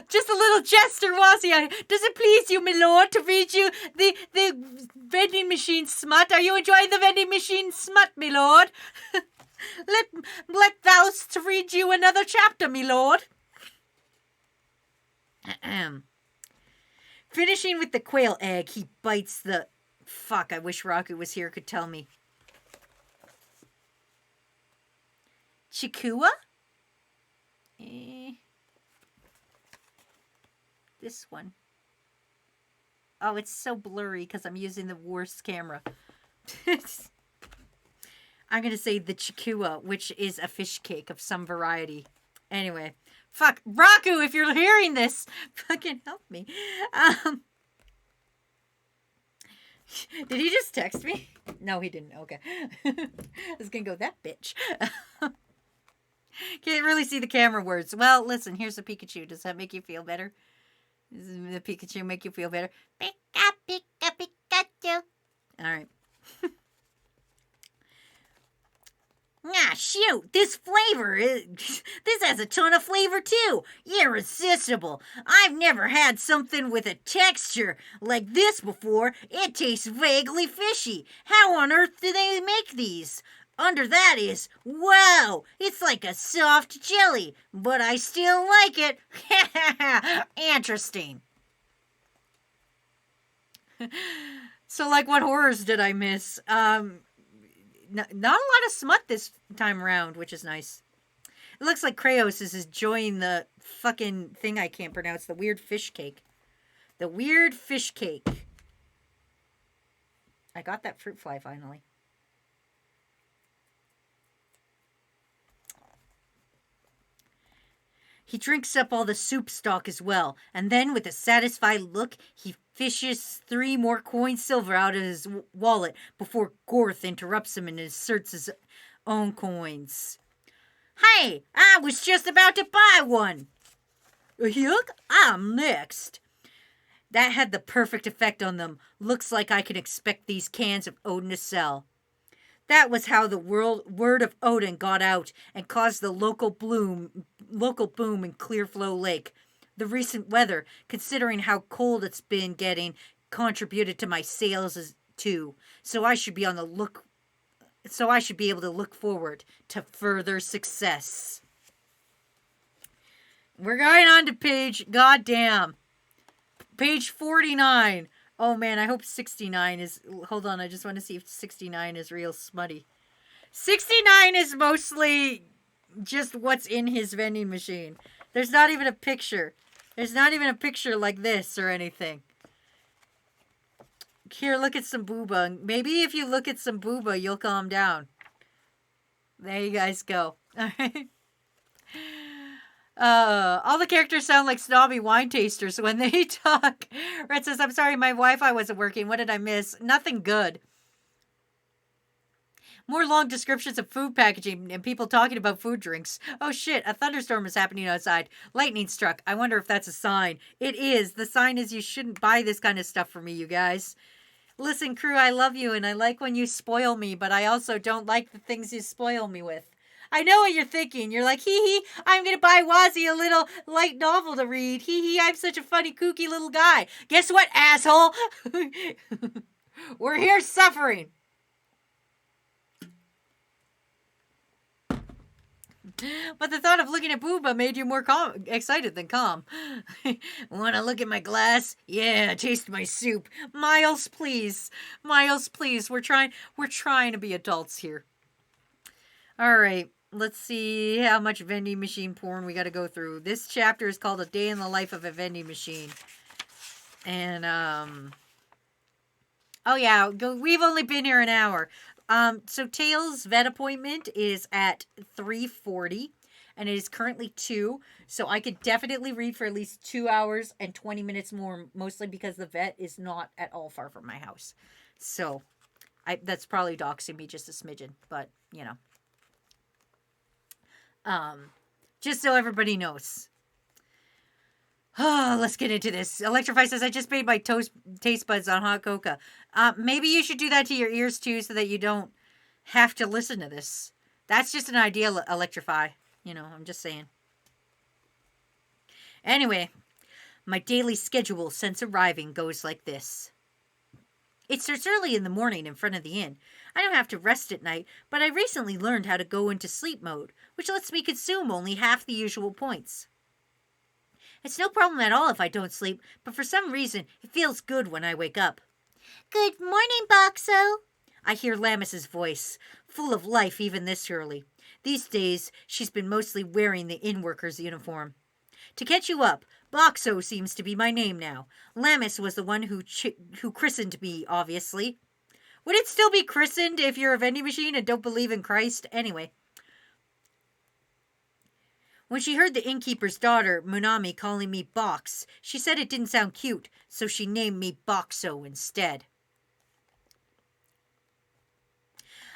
Just a little jester, Wazzy. Does it please you, my lord, to read you the vending machine smut? Are you enjoying the vending machine smut, my lord? let thou to read you another chapter, my lord. Finishing with the quail egg, he bites the... Fuck, I wish Raku was here, could tell me. Chikua? This one. Oh, it's so blurry because I'm using the worst camera. I'm going to say the chikua, which is a fish cake of some variety. Anyway. Fuck. Raku, if you're hearing this, fucking help me. Did he just text me? No, he didn't. Okay. I was going to go, that bitch. Can't really see the camera words. Well, listen, here's a Pikachu. Does that make you feel better? Does the Pikachu make you feel better? Pika, Pika, Pikachu. All right. Ah, shoot, this has a ton of flavor too. Irresistible. I've never had something with a texture like this before. It tastes vaguely fishy. How on earth do they make these? Under that is, wow, it's like a soft jelly, but I still like it. Interesting. So, like, what horrors did I miss? Not a lot of smut this time around, which is nice. It looks like Krayos is enjoying the fucking thing I can't pronounce, the weird fish cake. The weird fish cake. I got that fruit fly finally. He drinks up all the soup stock as well, and then with a satisfied look, he fishes 3 more coins silver out of his wallet before Gorth interrupts him and inserts his own coins. Hey, I was just about to buy one. Yuck, I'm next. That had the perfect effect on them. Looks like I can expect these cans of Odin to sell. That was how the word of Odin got out and caused the local boom in Clearflow Lake. The recent weather, considering how cold it's been getting, contributed to my sales too. So I should be able to look forward to further success. We're going on to page 49. Oh man, I hope 69 is... Hold on, I just want to see if 69 is real smutty. 69 is mostly just what's in his vending machine. There's not even a picture. There's not even a picture like this or anything. Here, look at some booba. Maybe if you look at some booba, you'll calm down. There you guys go. Alright. All the characters sound like snobby wine tasters when they talk. Red says, I'm sorry, my Wi-Fi wasn't working. What did I miss? Nothing good. More long descriptions of food packaging and people talking about food drinks. Oh shit, a thunderstorm is happening outside. Lightning struck. I wonder if that's a sign. It is. The sign is you shouldn't buy this kind of stuff for me, you guys. Listen, crew, I love you and I like when you spoil me, but I also don't like the things you spoil me with. I know what you're thinking. You're like, hee hee, I'm going to buy Wazzy a little light novel to read. Hee hee, I'm such a funny, kooky little guy. Guess what, asshole? We're here suffering. But the thought of looking at Booba made you more excited than calm. Want to look at my glass? Yeah, taste my soup. Miles, please. Miles, please. We're trying to be adults here. All right. Let's see how much vending machine porn we got to go through. This chapter is called A Day in the Life of a Vending Machine. And, oh yeah, we've only been here an hour. So Tails' vet appointment is at 3:40, and it is currently 2, so I could definitely read for at least 2 hours and 20 minutes more, mostly because the vet is not at all far from my house. So, that's probably doxing me just a smidgen, but, you know. Just so everybody knows. Oh, let's get into this. Electrify says, I just made my taste buds on hot cocoa. Maybe you should do that to your ears too so that you don't have to listen to this. That's just an idea, Electrify. You know, I'm just saying. Anyway, my daily schedule since arriving goes like this. It starts early in the morning in front of the inn. I don't have to rest at night, but I recently learned how to go into sleep mode, which lets me consume only half the usual points. It's no problem at all if I don't sleep, but for some reason, it feels good when I wake up. Good morning, Boxo. I hear Lammis's voice, full of life even this early. These days, she's been mostly wearing the inn worker's uniform. To catch you up, Boxo seems to be my name now. Lammis was the one who christened me, obviously. Would it still be christened if you're a vending machine and don't believe in Christ? Anyway. When she heard the innkeeper's daughter, Munami, calling me Box, she said it didn't sound cute, so she named me Boxo instead.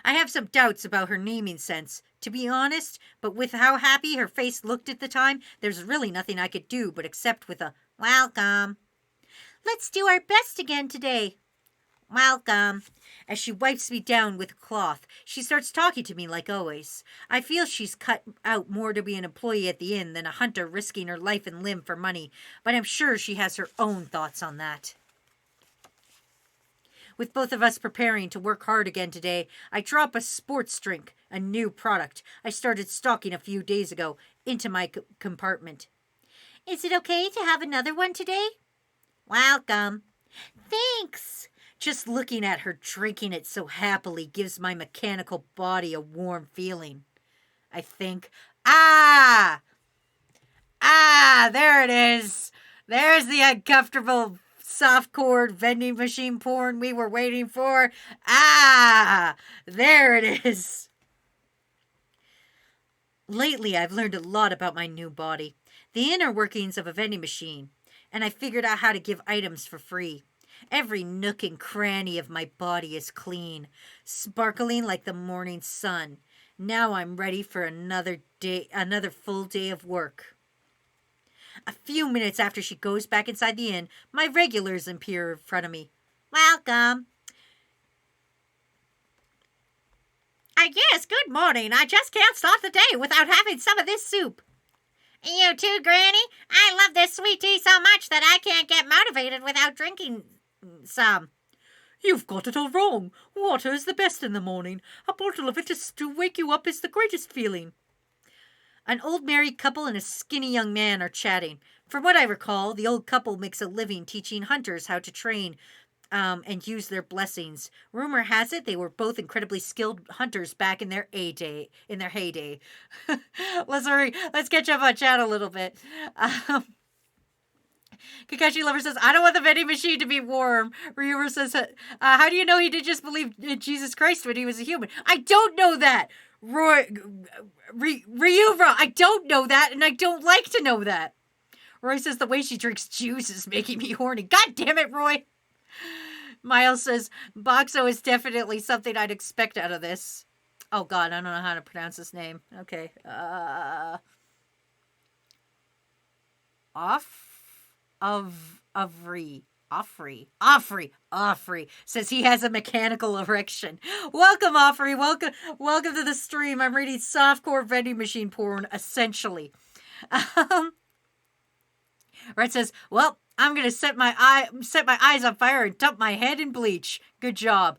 I have some doubts about her naming sense, to be honest, but with how happy her face looked at the time, there's really nothing I could do but accept with a welcome. Let's do our best again today. Welcome. As she wipes me down with a cloth, she starts talking to me like always. I feel she's cut out more to be an employee at the inn than a hunter risking her life and limb for money, but I'm sure she has her own thoughts on that. With both of us preparing to work hard again today, I drop a sports drink, a new product I started stocking a few days ago, into my compartment. Is it okay to have another one today? Welcome. Thanks. Just looking at her drinking it so happily gives my mechanical body a warm feeling. I think, there it is. There's the uncomfortable softcore vending machine porn we were waiting for. There it is. Lately, I've learned a lot about my new body, the inner workings of a vending machine, and I figured out how to give items for free. Every nook and cranny of my body is clean, sparkling like the morning sun. Now I'm ready for another full day of work. A few minutes after she goes back inside the inn, my regulars appear in front of me. Welcome. I guess, good morning. I just can't start the day without having some of this soup. You too, Granny? I love this sweet tea so much that I can't get motivated without drinking some. You've got it all wrong. Water is the best in the morning. A bottle of it to wake you up is the greatest feeling. An old married couple and a skinny young man are chatting. From what I recall, the old couple makes a living teaching hunters how to train and use their blessings. Rumor has it they were both incredibly skilled hunters back in their heyday. Let's catch up on chat a little bit. Kakashi Lover says, I don't want the vending machine to be warm. Ryuver says, how do you know he did just believe in Jesus Christ when he was a human? I don't know that. Ryuver, I don't know that, and I don't like to know that. Roy says, the way she drinks juice is making me horny. God damn it, Roy. Miles says, Boxo is definitely something I'd expect out of this. Oh, God, I don't know how to pronounce his name. Okay. Offrey says he has a mechanical erection. Welcome, Offrey. Welcome to the stream. I'm reading softcore vending machine porn, essentially. Red says, well, I'm gonna set my eyes on fire and dump my head in bleach. Good job.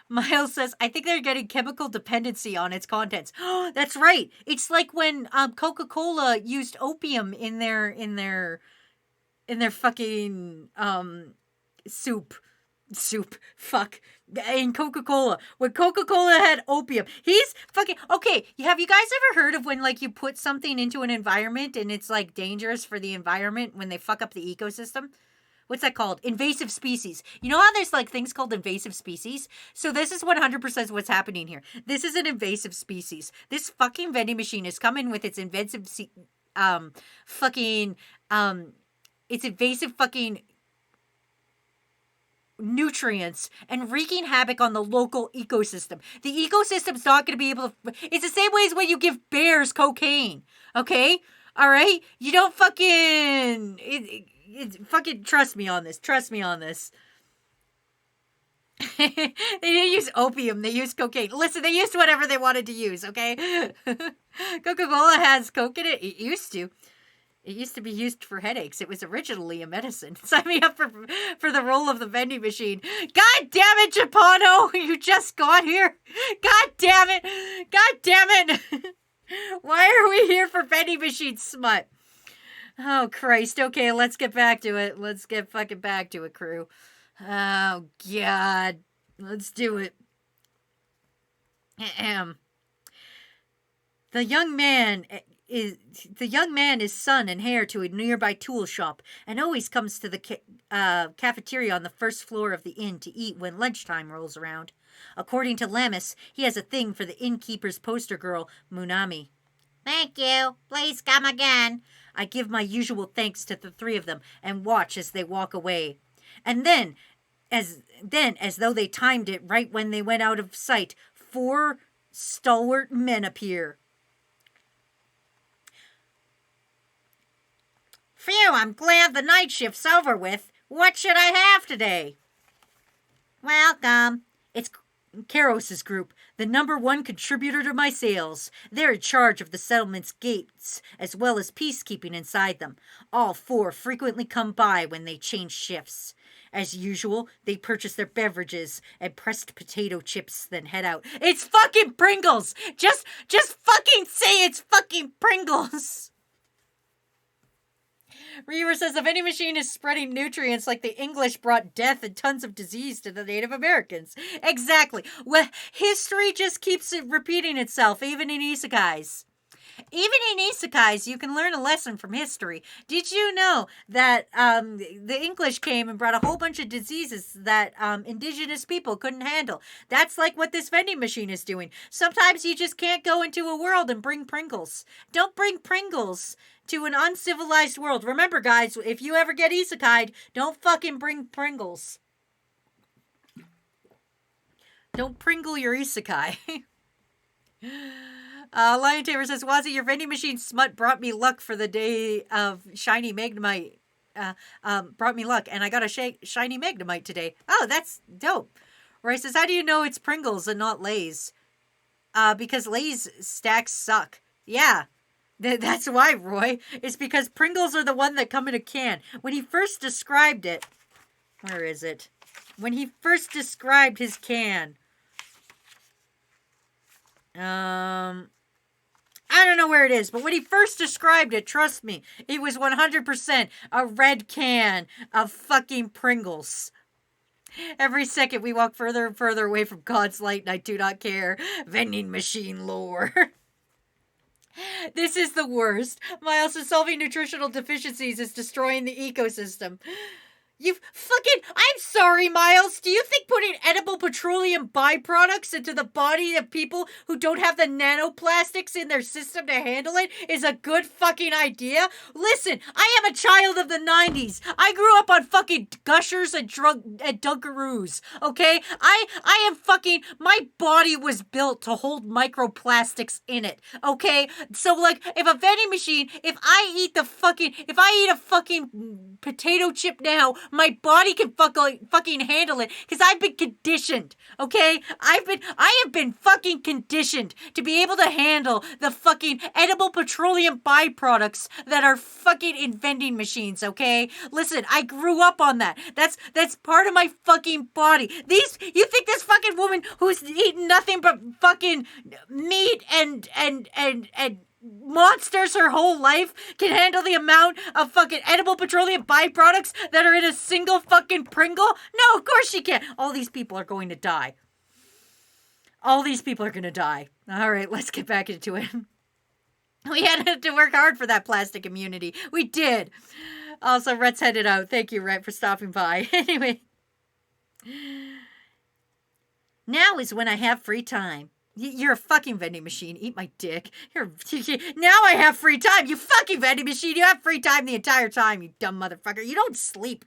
Miles says, I think they're getting chemical dependency on its contents. Oh, that's right. It's like when Coca-Cola used opium in their fucking soup. Fuck. In Coca-Cola. When Coca-Cola had opium. He's fucking... Okay, have you guys ever heard of when, like, you put something into an environment and it's, like, dangerous for the environment when they fuck up the ecosystem? What's that called? Invasive species. You know how there's, like, things called invasive species? So this is 100% what's happening here. This is an invasive species. This fucking vending machine is coming with its invasive its invasive fucking nutrients and wreaking havoc on the local ecosystem. The ecosystem's not going to be able to... It's the same way as when you give bears cocaine, okay? All right? You don't fucking... fucking trust me on this. Trust me on this. They didn't use opium. They used cocaine. Listen, they used whatever they wanted to use, okay? Coca-Cola has coke in it. It used to. It used to be used for headaches. It was originally a medicine. Sign me up for the role of the vending machine. God damn it, Japano! You just got here. God damn it! God damn it! Why are we here for vending machine smut? Oh, Christ. Okay, let's get back to it. Let's get fucking back to it, crew. Oh, God. Let's do it. The young man is son and heir to a nearby tool shop and always comes to the cafeteria on the first floor of the inn to eat when lunchtime rolls around. According to Lamis, he has a thing for the innkeeper's poster girl, Munami. Thank you. Please come again. I give my usual thanks to the three of them and watch as they walk away. And then, as though they timed it right when they went out of sight, 4 stalwart men appear. Phew, I'm glad the night shift's over with. What should I have today? Welcome. It's Karos' group, the #1 contributor to my sales. They're in charge of the settlement's gates, as well as peacekeeping inside them. All 4 frequently come by when they change shifts. As usual, they purchase their beverages and pressed potato chips, then head out. It's fucking Pringles! Just fucking say it's fucking Pringles! Reaver says the vending machine is spreading nutrients like the English brought death and tons of disease to the Native Americans. Exactly. Well, history just keeps repeating itself, even in isekais. Even in isekais, you can learn a lesson from history. Did you know that the English came and brought a whole bunch of diseases that indigenous people couldn't handle? That's like what this vending machine is doing. Sometimes you just can't go into a world and bring Pringles. Don't bring Pringles to an uncivilized world. Remember, guys, if you ever get isekai'd, don't fucking bring Pringles. Don't Pringle your isekai. Lion Tamer says, Wazzy, your vending machine smut brought me luck for the day of shiny Magnemite. Brought me luck, and I got a shiny Magnemite today. Oh, that's dope. Roy says, how do you know it's Pringles and not Lay's? Because Lay's stacks suck. Yeah. That's why, Roy. It's because Pringles are the one that come in a can. When he first described it... Where is it? When he first described his can... I don't know where it is, but when he first described it, trust me, it was 100% a red can of fucking Pringles. Every second we walk further and further away from God's light, and I do not care. Vending machine lore. This is the worst. Miles is solving nutritional deficiencies is destroying the ecosystem. You fucking... I'm sorry, Miles. Do you think putting edible petroleum byproducts into the body of people who don't have the nanoplastics in their system to handle it is a good fucking idea? Listen, I am a child of the 90s. I grew up on fucking Gushers and Dunkaroos, okay? I am fucking... My body was built to hold microplastics in it, okay? So, like, if a vending machine... If I eat a fucking potato chip now, my body can fucking handle it because I've been conditioned, okay? I have been fucking conditioned to be able to handle the fucking edible petroleum byproducts that are fucking in vending machines, okay? Listen, I grew up on that. That's part of my fucking body. You think this fucking woman who's eaten nothing but fucking meat and monsters her whole life can handle the amount of fucking edible petroleum byproducts that are in a single fucking Pringle? No, of course she can't. All these people are going to die. All these people are going to die. All right, let's get back into it. We had to work hard for that plastic immunity. We did. Also, Rhett's headed out. Thank you, Rhett, for stopping by. Anyway. Now is when I have free time. You're a fucking vending machine. Eat my dick. Now I have free time. You fucking vending machine. You have free time the entire time, you dumb motherfucker. You don't sleep.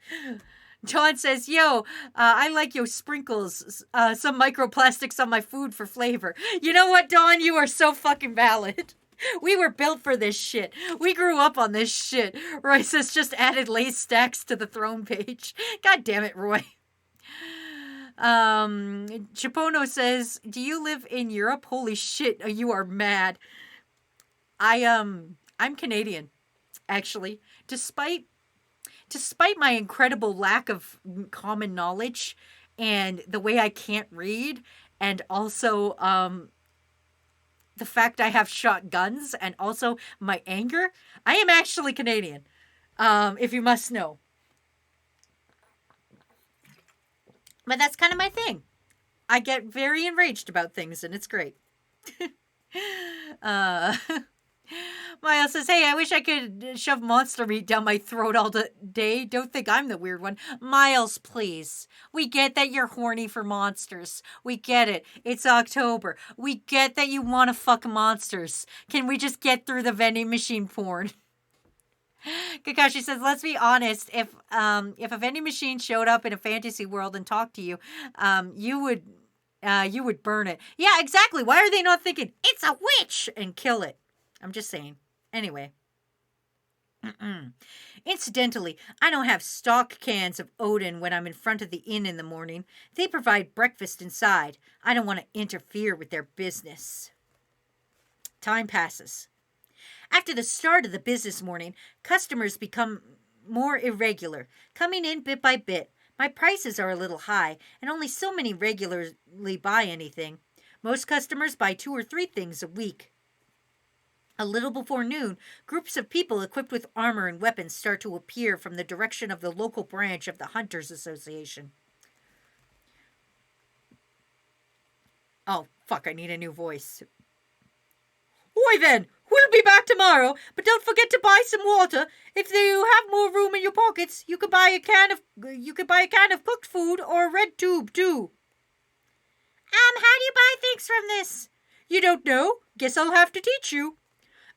John says, yo, I like your sprinkles. Some microplastics on my food for flavor. You know what, Dawn? You are so fucking valid. We were built for this shit. We grew up on this shit. Roy says, just added lace stacks to the throne page. God damn it, Roy. Chipono says, do you live in Europe? Holy shit, you are mad. I'm Canadian, actually. Despite my incredible lack of common knowledge and the way I can't read, and also the fact I have shotguns, and also my anger, I am actually Canadian, if you must know. But that's kind of my thing. I get very enraged about things, and it's great. Miles says, hey, I wish I could shove monster meat down my throat all day. Don't think I'm the weird one. Miles, please. We get that you're horny for monsters. We get it. It's October. We get that you want to fuck monsters. Can we just get through the vending machine porn? Kakashi says, let's be honest, if a vending machine showed up in a fantasy world and talked to you, you would burn it. Yeah, exactly. Why are they not thinking, it's a witch, and kill it? I'm just saying. Anyway. Incidentally, I don't have stock cans of Odin when I'm in front of the inn in the morning. They provide breakfast inside. I don't want to interfere with their business. Time passes. After the start of the business morning, customers become more irregular, coming in bit by bit. My prices are a little high, and only so many regularly buy anything. Most customers buy 2 or 3 things a week. A little before noon, groups of people equipped with armor and weapons start to appear from the direction of the local branch of the Hunters Association. Oh, fuck, I need a new voice. Why then, we'll be back tomorrow, but don't forget to buy some water. If you have more room in your pockets, you could buy a can of cooked food or a red tube too. How do you buy things from this? You don't know? Guess I'll have to teach you.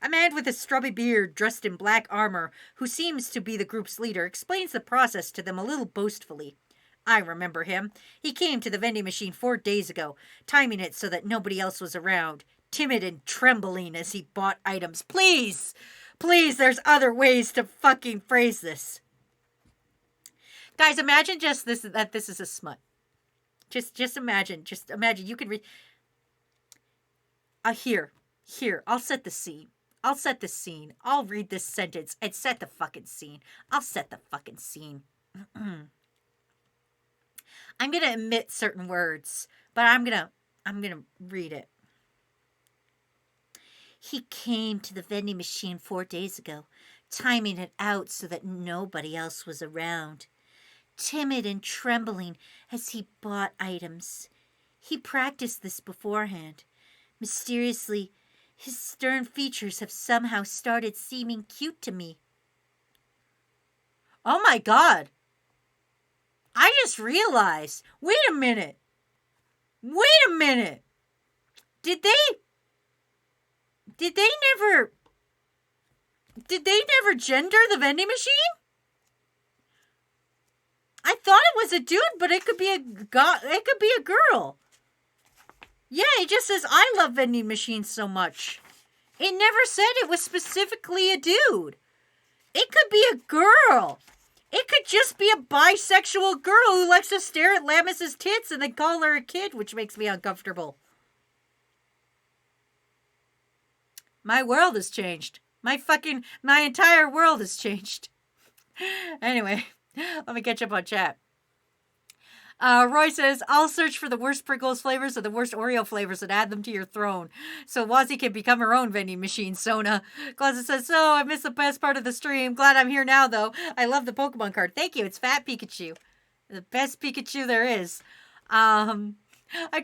A man with a stubby beard, dressed in black armor, who seems to be the group's leader, explains the process to them a little boastfully. I remember him. He came to the vending machine 4 days ago, timing it so that nobody else was around. Timid and trembling as he bought items. Please, there's other ways to fucking phrase this. Guys, imagine just this, that this is a smut. Just imagine, you can read. Here, I'll set the scene. I'll read this sentence and set the fucking scene. I'll set the fucking scene. I'm gonna omit certain words, but I'm gonna read it. He came to the vending machine 4 days ago, timing it out so that nobody else was around. timid and trembling as he bought items. He practiced this beforehand. Mysteriously, his stern features have somehow started seeming cute to me. Oh my god. I just realized. Wait a minute. Did they never gender the vending machine? I thought it was a dude, but it could be a girl. Yeah, it just says I love vending machines so much. It never said it was specifically a dude. It could be a girl. It could just be a bisexual girl who likes to stare at Lammis's tits and then call her a kid, which makes me uncomfortable. My world has changed. My entire world has changed. Anyway, let me catch up on chat. Roy says, I'll search for the worst Pringles flavors or the worst Oreo flavors and add them to your throne. So Wazzy can become her own vending machine, Sona. Closet says, so I missed the best part of the stream. Glad I'm here now, though. I love the Pokemon card. Thank you. It's Fat Pikachu. The best Pikachu there is. I'm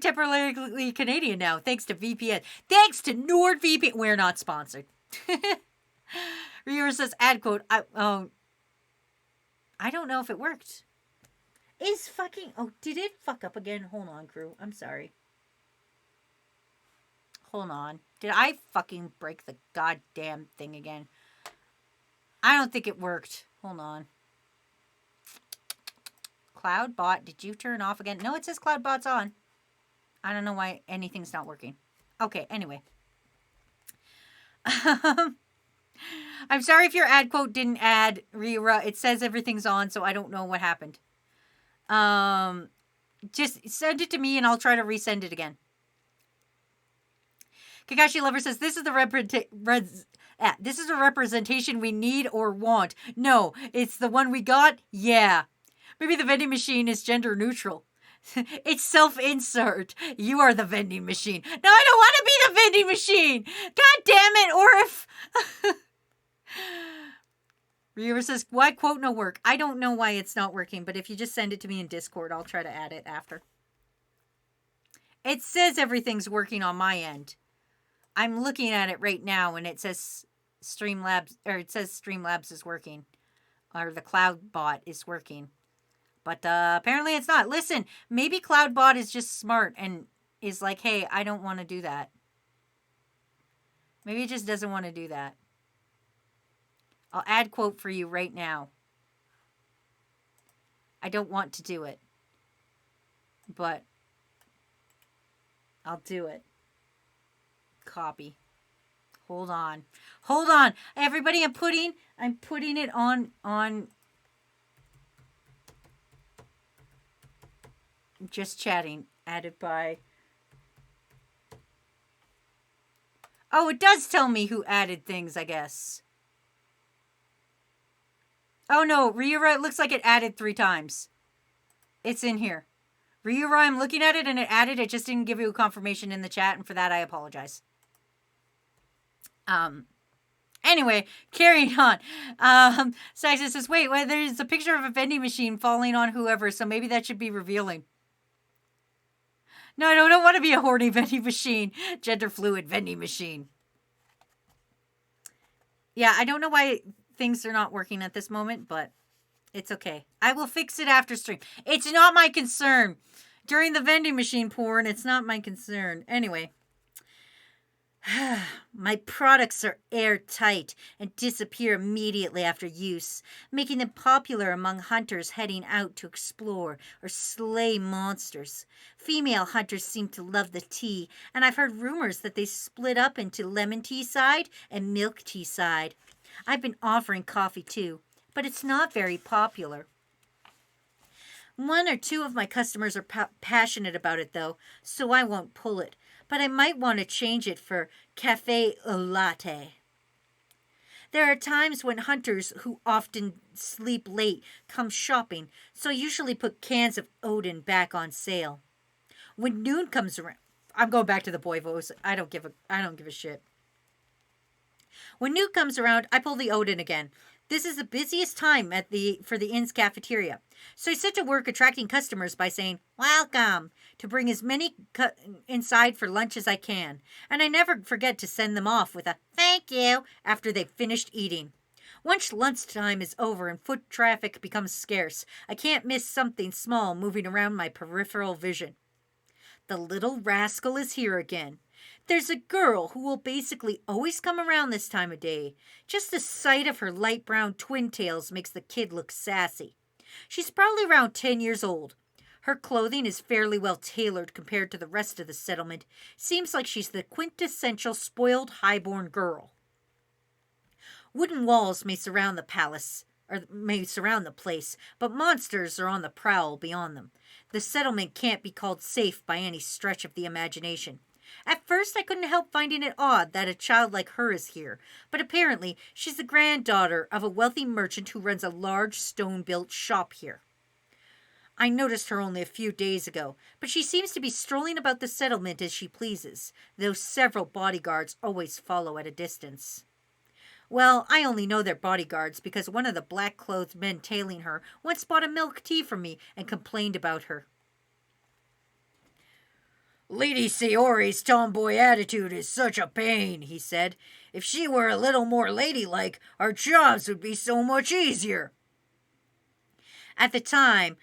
temporarily Canadian now, thanks to VPN. Thanks to NordVPN. We're not sponsored. Reviewer says, ad quote. I don't know if it worked. Did it fuck up again? Hold on, crew. I'm sorry. Hold on. Did I fucking break the goddamn thing again? I don't think it worked. Hold on. Cloudbot, did you turn off again? No, it says Cloudbot's on. I don't know why anything's not working. Okay, anyway. I'm sorry if your ad quote didn't add, Rira. It says everything's on, so I don't know what happened. Just send it to me and I'll try to resend it again. Kakashi Lover says, this is the representation we need or want. No, it's the one we got? Yeah. Maybe the vending machine is gender neutral. It's self-insert. You are the vending machine. No, I don't want to be the vending machine. God damn it. Or if... Reviewer says, why quote no work? I don't know why it's not working, but if you just send it to me in Discord, I'll try to add it after. It says everything's working on my end. I'm looking at it right now, and it says Streamlabs is working. Or the Cloudbot is working. But apparently it's not. Listen, maybe Cloudbot is just smart and is like, hey, I don't want to do that. Maybe it just doesn't want to do that. I'll add quote for you right now. I don't want to do it. But I'll do it. Copy. Hold on. Hold on. Everybody, I'm putting it on just chatting. Added by. Oh, it does tell me who added things, I guess. Oh no, Ryura, it looks like it added 3 times. It's in here. Ryura, I'm looking at it and it added, it just didn't give you a confirmation in the chat, and for that I apologize. Anyway, carrying on. Saxon says, wait, there's a picture of a vending machine falling on whoever, so maybe that should be revealing. No, I don't want to be a horny vending machine. Gender fluid vending machine. Yeah, I don't know why things are not working at this moment, but it's okay. I will fix it after stream. It's not my concern. During the vending machine porn, it's not my concern. Anyway. My products are airtight and disappear immediately after use, making them popular among hunters heading out to explore or slay monsters. Female hunters seem to love the tea, and I've heard rumors that they split up into lemon tea side and milk tea side. I've been offering coffee too, but it's not very popular. 1 or 2 of my customers are passionate about it though, so I won't pull it. But I might want to change it for cafe au latte. There are times when hunters who often sleep late come shopping, so I usually put cans of Odin back on sale. When noon comes around, I'm going back to the boy voice. I don't give a shit. When noon comes around, I pull the Odin again. This is the busiest time for the inn's cafeteria. So I set to work attracting customers by saying, "Welcome," to bring as many inside for lunch as I can. And I never forget to send them off with a "thank you" after they've finished eating. Once lunchtime is over and foot traffic becomes scarce, I can't miss something small moving around my peripheral vision. The little rascal is here again. There's a girl who will basically always come around this time of day. Just the sight of her light brown twin tails makes the kid look sassy. She's probably around 10 years old. Her clothing is fairly well tailored compared to the rest of the settlement. Seems like she's the quintessential spoiled highborn girl. Wooden walls may surround the place, but monsters are on the prowl beyond them. The settlement can't be called safe by any stretch of the imagination. At first, I couldn't help finding it odd that a child like her is here, but apparently she's the granddaughter of a wealthy merchant who runs a large stone-built shop here. I noticed her only a few days ago, but she seems to be strolling about the settlement as she pleases, though several bodyguards always follow at a distance. Well, I only know they're bodyguards because one of the black-clothed men tailing her once bought a milk tea from me and complained about her. Lady Sayori's tomboy attitude is such a pain, he said. If she were a little more ladylike, our jobs would be so much easier. At the time,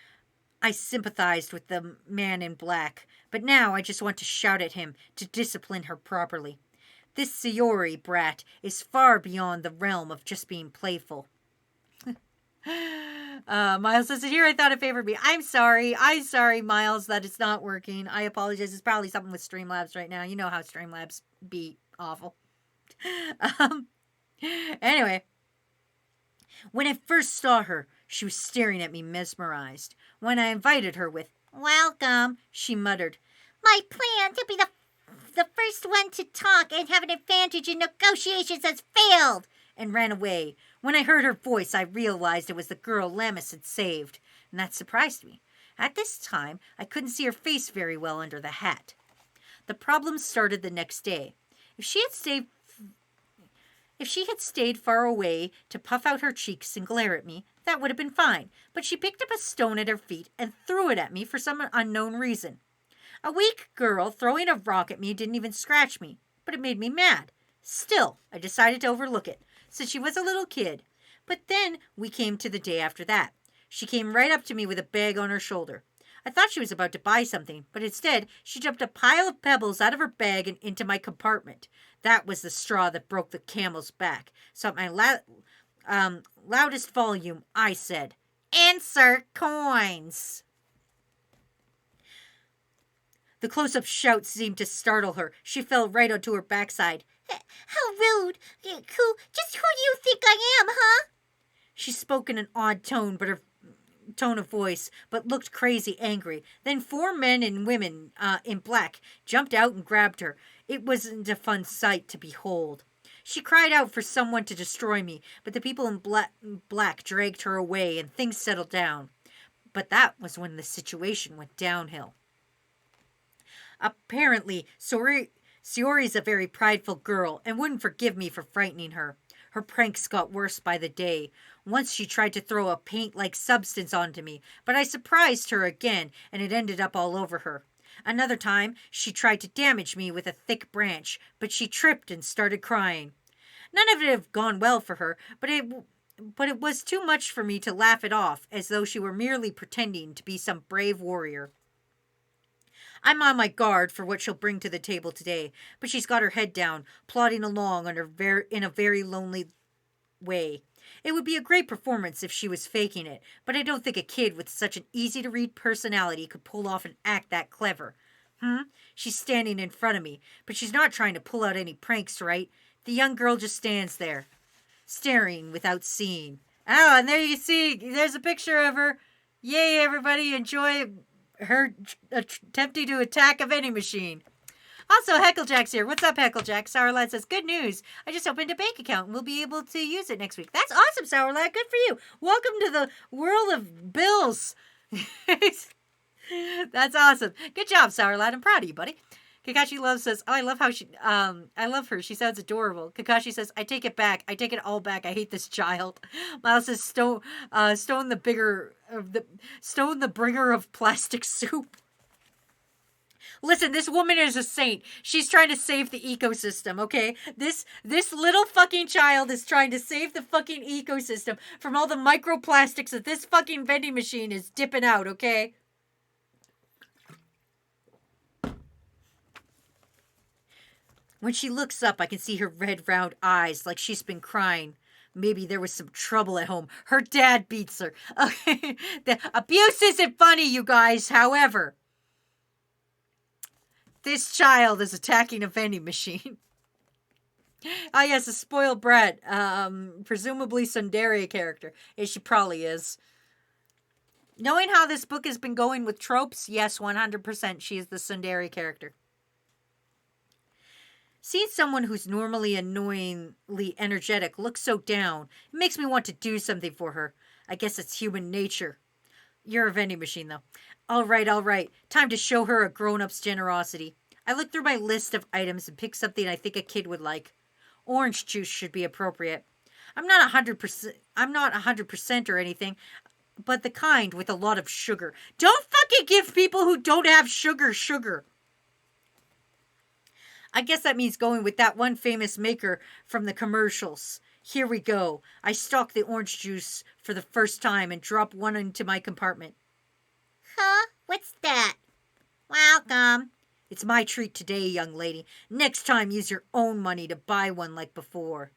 I sympathized with the man in black, but now I just want to shout at him to discipline her properly. This Sayori brat is far beyond the realm of just being playful. Miles says, here I thought it favored me. I'm sorry, Miles, that it's not working. I apologize. It's probably something with Streamlabs right now. You know how Streamlabs be awful. Anyway, when I first saw her, she was staring at me mesmerized. When I invited her with, "Welcome," she muttered, "My plan to be the first one to talk and have an advantage in negotiations has failed," and ran away. When I heard her voice, I realized it was the girl Lammas had saved, and that surprised me. At this time, I couldn't see her face very well under the hat. The problem started the next day. If she had stayed far away to puff out her cheeks and glare at me, that would have been fine, but she picked up a stone at her feet and threw it at me for some unknown reason. A weak girl throwing a rock at me didn't even scratch me, but it made me mad. Still, I decided to overlook it, since she was a little kid. But then we came to the day after that. She came right up to me with a bag on her shoulder. I thought she was about to buy something, but instead she dumped a pile of pebbles out of her bag and into my compartment. That was the straw that broke the camel's back. So at my loudest volume, I said, "Insert coins." The close-up shout seemed to startle her. She fell right onto her backside. "How rude! Just who do you think I am, huh?" She spoke in an odd tone, but her tone of voice, but looked crazy angry. Then 4 men and women in black jumped out and grabbed her. It wasn't a fun sight to behold. She cried out for someone to destroy me, but the people in black dragged her away and things settled down. But that was when the situation went downhill. Apparently, Sayori's a very prideful girl and wouldn't forgive me for frightening her. Her pranks got worse by the day. Once she tried to throw a paint-like substance onto me, but I surprised her again and it ended up all over her. Another time, she tried to damage me with a thick branch, but she tripped and started crying. None of it had gone well for her, but it was too much for me to laugh it off, as though she were merely pretending to be some brave warrior. I'm on my guard for what she'll bring to the table today, but she's got her head down, plodding along in a very lonely way. It would be a great performance if she was faking it, but I don't think a kid with such an easy-to-read personality could pull off an act that clever. She's standing in front of me, but she's not trying to pull out any pranks, right? The young girl just stands there, staring without seeing. Oh, and there you see, there's a picture of her. Yay, everybody, enjoy her attempting to attack a vending machine. Also, Hecklejack's here. What's up, Hecklejack? Sourlad says, good news. I just opened a bank account and we'll be able to use it next week. That's awesome, Sourlad. Good for you. Welcome to the world of bills. That's awesome. Good job, Sourlad. I'm proud of you, buddy. Kakashi Love says, "Oh, I love how I love her. She sounds adorable." Kakashi says, "I take it back. I take it all back. I hate this child." Miles says, Stone the bigger of the Stone the bringer of plastic soup." Listen, this woman is a saint. She's trying to save the ecosystem, okay? This little fucking child is trying to save the fucking ecosystem from all the microplastics that this fucking vending machine is dipping out, okay? When she looks up, I can see her red round eyes like she's been crying. Maybe there was some trouble at home. Her dad beats her. Okay. The abuse isn't funny, you guys, however. This child is attacking a vending machine. Ah, yes, a spoiled brat. Presumably Tsundere character. Yeah, she probably is. Knowing how this book has been going with tropes, yes, 100% she is the Tsundere character. Seeing someone who's normally annoyingly energetic look so down, it makes me want to do something for her. I guess it's human nature. You're a vending machine, though. All right. Time to show her a grown-up's generosity. I look through my list of items and pick something I think a kid would like. Orange juice should be appropriate. I'm not 100% or anything, but the kind with a lot of sugar. Don't fucking give people who don't have sugar. I guess that means going with that one famous maker from the commercials. Here we go. I stalk the orange juice for the first time and drop one into my compartment. Huh? What's that? Welcome. It's my treat today, young lady. Next time, use your own money to buy one like before.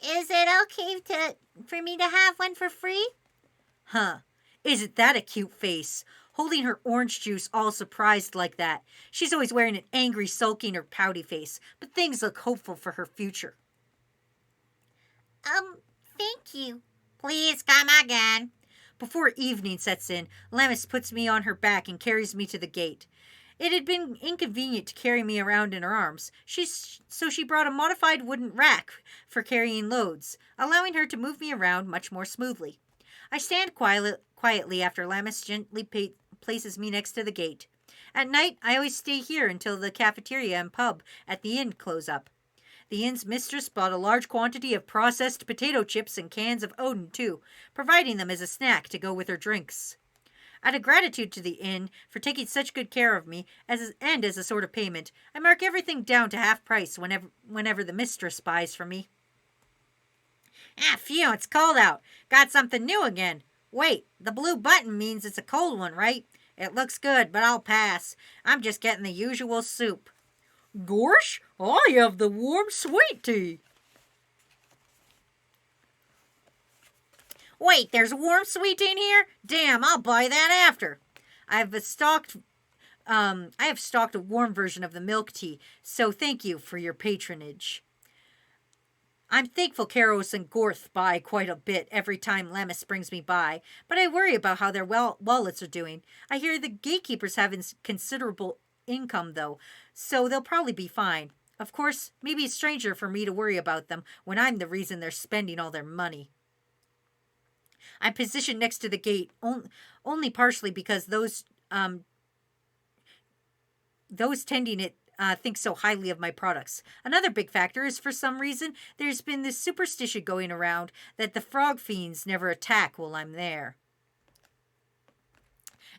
Is it okay for me to have one for free? Huh. Isn't that a cute face? Holding her orange juice all surprised like that. She's always wearing an angry, sulking, or pouty face, but things look hopeful for her future. Thank you. Please come again. Before evening sets in, Lammis puts me on her back and carries me to the gate. It had been inconvenient to carry me around in her arms, so she brought a modified wooden rack for carrying loads, allowing her to move me around much more smoothly. I stand quietly after Lammis gently places me next to the gate. At night, I always stay here until the cafeteria and pub at the inn close up. The inn's mistress bought a large quantity of processed potato chips and cans of Odin, too, providing them as a snack to go with her drinks. Out of gratitude to the inn for taking such good care of me, and as a sort of payment, I mark everything down to half price whenever the mistress buys from me. Phew, it's cold out. Got something new again. Wait, the blue button means it's a cold one, right? It looks good, but I'll pass. I'm just getting the usual soup. Gosh, I have the warm sweet tea. Wait, there's warm sweet tea in here? Damn, I'll buy that after. I have stocked a warm version of the milk tea, so thank you for your patronage. I'm thankful Karos and Gorth buy quite a bit every time Lammis brings me by, but I worry about how their wallets are doing. I hear the gatekeepers have considerable income, though, so they'll probably be fine. Of course, maybe it's stranger for me to worry about them when I'm the reason they're spending all their money. I'm positioned next to the gate only partially because those tending it think so highly of my products. Another big factor is, for some reason, there's been this superstition going around that the frog fiends never attack while I'm there.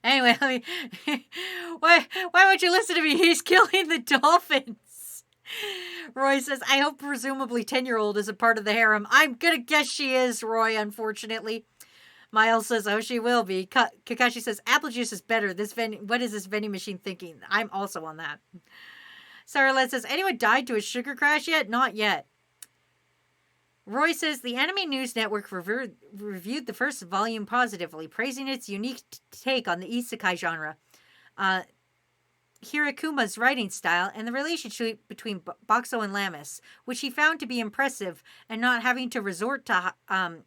Anyway, why won't you listen to me? He's killing the dolphins. Roy says, I hope presumably 10-year-old is a part of the harem. I'm gonna guess she is, Roy, unfortunately. Miles says, oh, she will be. Kakashi says, apple juice is better. What is this vending machine thinking? I'm also on that. Sarah says, anyone died to a sugar crash yet? Not yet. Roy says, the Anime News Network reviewed the first volume positively, praising its unique take on the isekai genre, Hirakuma's writing style, and the relationship between Boxo and Lammis, which he found to be impressive, and not having to resort to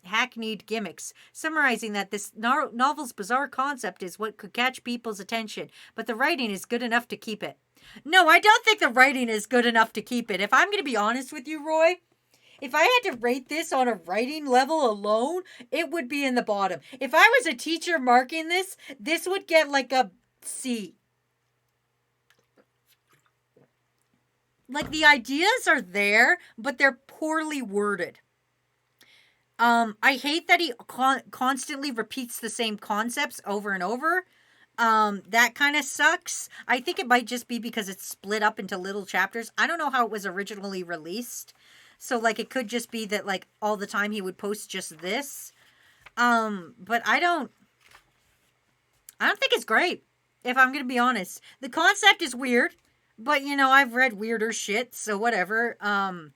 hackneyed gimmicks, summarizing that this novel's bizarre concept is what could catch people's attention, but the writing is good enough to keep it. No, I don't think the writing is good enough to keep it. If I'm going to be honest with you, Roy, if I had to rate this on a writing level alone, it would be in the bottom. If I was a teacher marking this would get like a C. like the ideas are there, but they're poorly worded. I hate that he constantly repeats the same concepts over and over. That kind of sucks. I think it might just be because it's split up into little chapters. I don't know how it was originally released. So like it could just be that like all the time he would post just this. But I don't think it's great, if I'm going to be honest. The concept is weird, but you know, I've read weirder shit, so whatever. But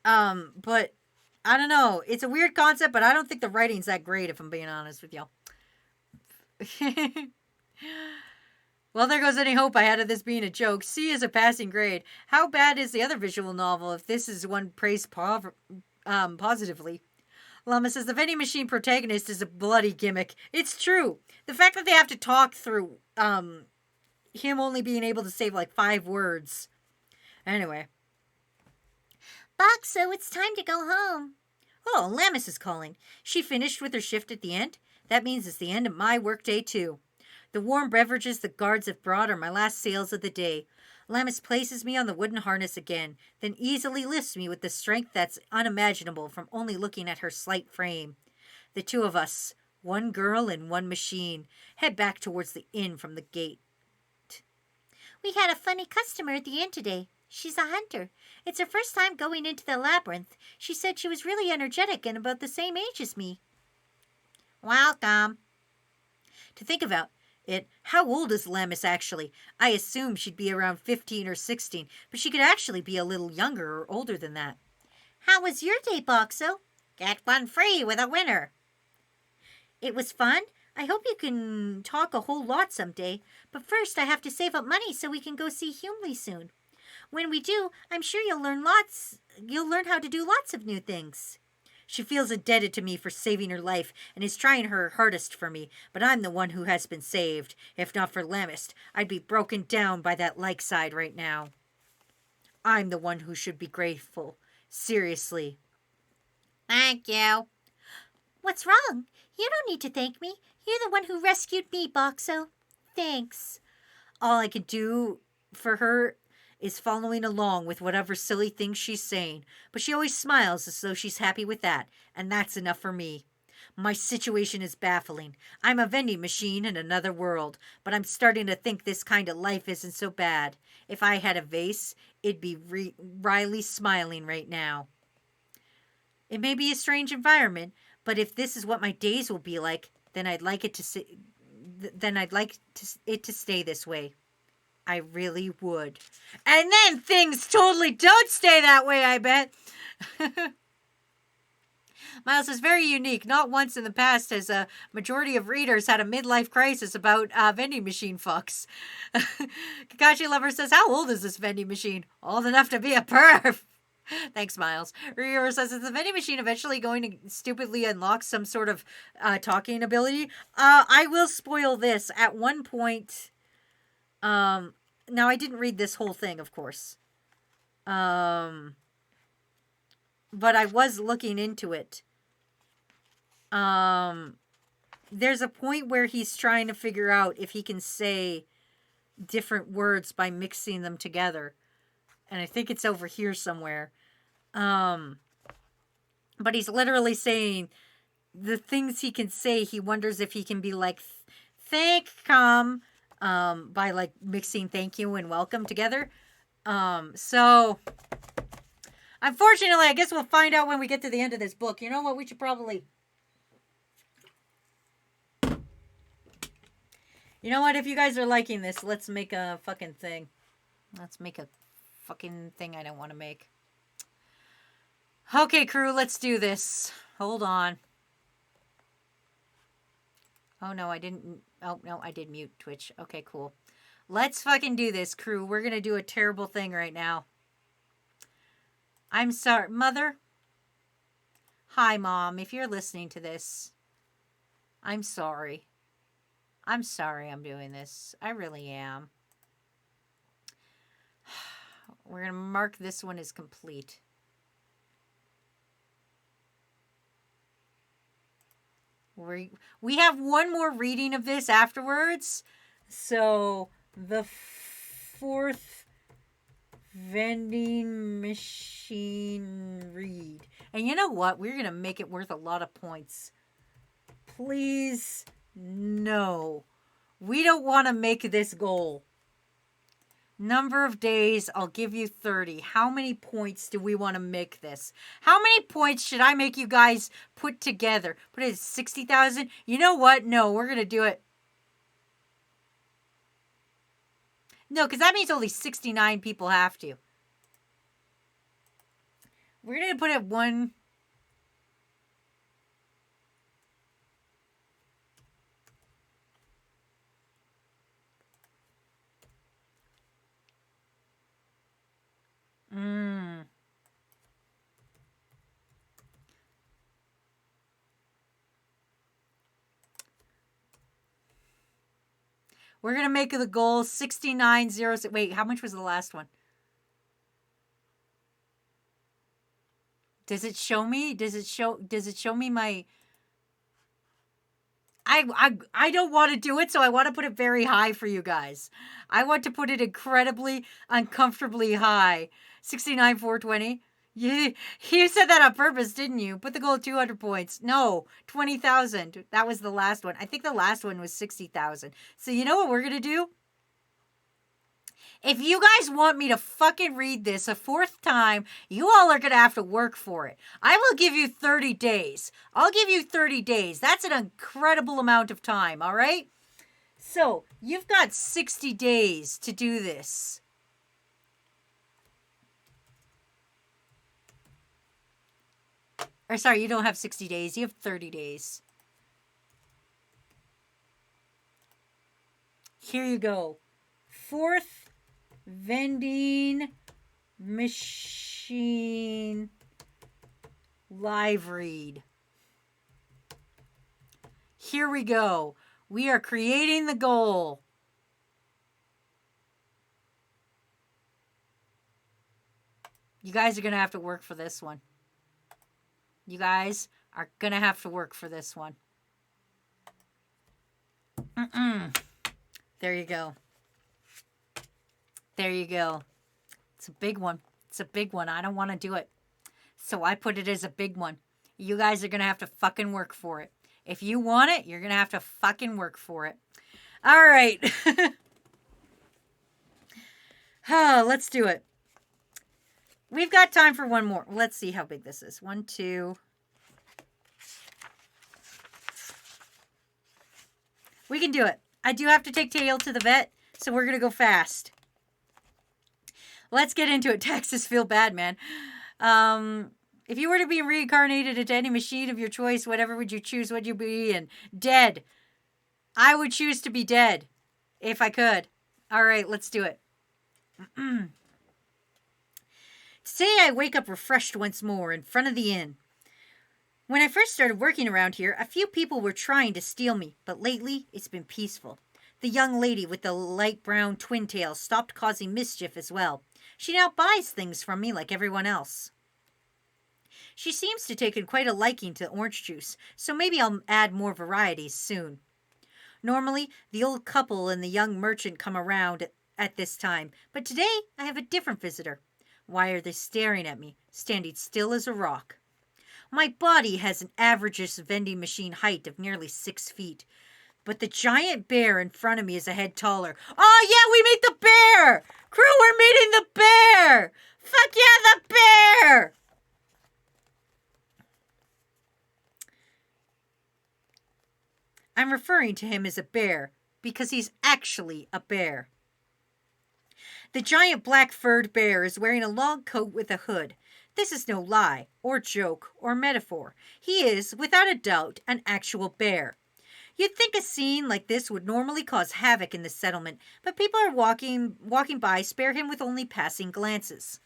I don't know. It's a weird concept, but I don't think the writing's that great, if I'm being honest with y'all. Well, there goes any hope I had of this being a joke. C is a passing grade. How bad is the other visual novel if this is one praised positively? Llama says the vending machine protagonist is a bloody gimmick. It's true. The fact that they have to talk through him only being able to say like 5 words. Anyway. Boxo, it's time to go home. Oh, Lamis is calling. She finished with her shift at the end? That means it's the end of my workday too. The warm beverages the guards have brought are my last sales of the day. Lamis places me on the wooden harness again, then easily lifts me with the strength that's unimaginable from only looking at her slight frame. The two of us, one girl and one machine, head back towards the inn from the gate. We had a funny customer at the inn today. She's a hunter. It's her first time going into the labyrinth. She said she was really energetic and about the same age as me. Welcome. To think about it, how old is Lamis actually? I assume she'd be around 15 or 16, but she could actually be a little younger or older than that. How was your day, Boxo? Get one free with a winner. It was fun. I hope you can talk a whole lot someday. But first, I have to save up money so we can go see Humley soon. When we do, I'm sure you'll learn how to do lots of new things. She feels indebted to me for saving her life and is trying her hardest for me, but I'm the one who has been saved. If not for Lamist, I'd be broken down by that lakeside right now. I'm the one who should be grateful. Seriously. Thank you. What's wrong? You don't need to thank me. You're the one who rescued me, Boxo. Thanks. All I can do for her is following along with whatever silly things she's saying, but she always smiles as though she's happy with that, and that's enough for me. My situation is baffling. I'm a vending machine in another world, but I'm starting to think this kind of life isn't so bad. If I had a vase, it'd be Riley smiling right now. It may be a strange environment, but if this is what my days will be like, then I'd like it to stay this way. I really would. And then things totally don't stay that way, I bet. Miles is very unique. Not once in the past has a majority of readers had a midlife crisis about vending machine fucks. Kakashi Lover says, how old is this vending machine? Old enough to be a perv. Thanks, Miles. Ryur says, is the vending machine eventually going to stupidly unlock some sort of talking ability? I will spoil this. At one point... now I didn't read this whole thing, of course. But I was looking into it. There's a point where he's trying to figure out if he can say different words by mixing them together. And I think it's over here somewhere. But he's literally saying the things he can say, he wonders if he can be like, thank come, by like mixing thank you and welcome together. So unfortunately, I guess we'll find out when we get to the end of this book. You know what? We should probably... You know what? If you guys are liking this, let's make a fucking thing. Let's make a fucking thing I don't want to make. Okay, crew, let's do this. Hold on. Oh, no, I didn't. Oh, no, I did mute Twitch. Okay, cool. Let's fucking do this, crew. We're going to do a terrible thing right now. I'm sorry. Mother? Hi, Mom. If you're listening to this, I'm sorry. I'm sorry I'm doing this. I really am. We're going to mark this one as complete. We have one more reading of this afterwards. So the fourth Vending machine read. And you know what? We're going to make it worth a lot of points. Please, no. We don't want to make this goal. Number of days, I'll give you 30. How many points do we want to make this? How many points should I make you guys put together? Put it at 60,000? You know what? No, we're going to do it. No, because that means only 69 people have to. We're going to put it one. We're going to make the goal 6906. Wait, how much was the last one? Does it show me? Does it show me my... I don't want to do it, so I want to put it very high for you guys. I want to put it incredibly, uncomfortably high. 69,420. You said that on purpose, didn't you? Put the goal at 200 points. No, 20,000. That was the last one. I think the last one was 60,000. So you know what we're going to do? If you guys want me to fucking read this a fourth time, you all are going to have to work for it. I will give you 30 days. I'll give you 30 days. That's an incredible amount of time, all right? So, you've got 60 days to do this. Or sorry, you don't have 60 days. You have 30 days. Here you go. Fourth vending machine live read. Here we go. We are creating the goal. You guys are going to have to work for this one. You guys are going to have to work for this one. There you go. There you go. It's a big one. It's a big one. I don't want to do it. So I put it as a big one. You guys are going to have to fucking work for it. If you want it, you're going to have to fucking work for it. All right. Let's do it. We've got time for one more. Let's see how big this is. 1, 2. We can do it. I do have to take Tail to the vet, so we're going to go fast. Let's get into it. Texas, feel bad, man. If you were to be reincarnated into any machine of your choice, whatever would you choose? Would you be in? Dead. I would choose to be dead, if I could. All right, let's do it. Today I wake up refreshed once more in front of the inn. When I first started working around here, a few people were trying to steal me, but lately it's been peaceful. The young lady with the light brown twin tail stopped causing mischief as well. She now buys things from me like everyone else. She seems to take quite a liking to orange juice, so maybe I'll add more varieties soon. Normally, the old couple and the young merchant come around at this time, but today I have a different visitor. Why are they staring at me, standing still as a rock? My body has an average vending machine height of nearly 6 feet, but the giant bear in front of me is a head taller. Oh yeah, we meet the bear! Crew, we're meeting the bear! Fuck yeah, the bear! I'm referring to him as a bear because he's actually a bear. The giant black-furred bear is wearing a long coat with a hood. This is no lie, or joke, or metaphor. He is, without a doubt, an actual bear. You'd think a scene like this would normally cause havoc in the settlement, but people are walking by spare him with only passing glances.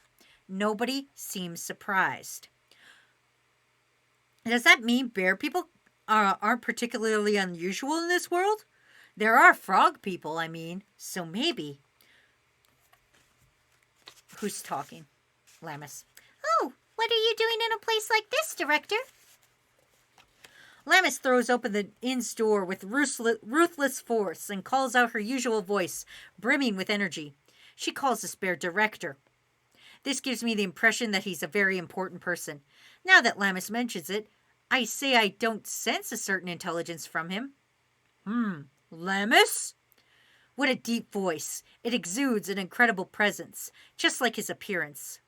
Nobody seems surprised. Does that mean bear people aren't particularly unusual in this world? There are frog people, I mean, so maybe. Who's talking? Lammas. Oh, what are you doing in a place like this, Director? Lammas throws open the inn's door with ruthless force and calls out her usual voice, brimming with energy. She calls this bear Director. This gives me the impression that he's a very important person. Now that Lammas mentions it, I say I don't sense a certain intelligence from him. Lammas? What a deep voice. It exudes an incredible presence, just like his appearance.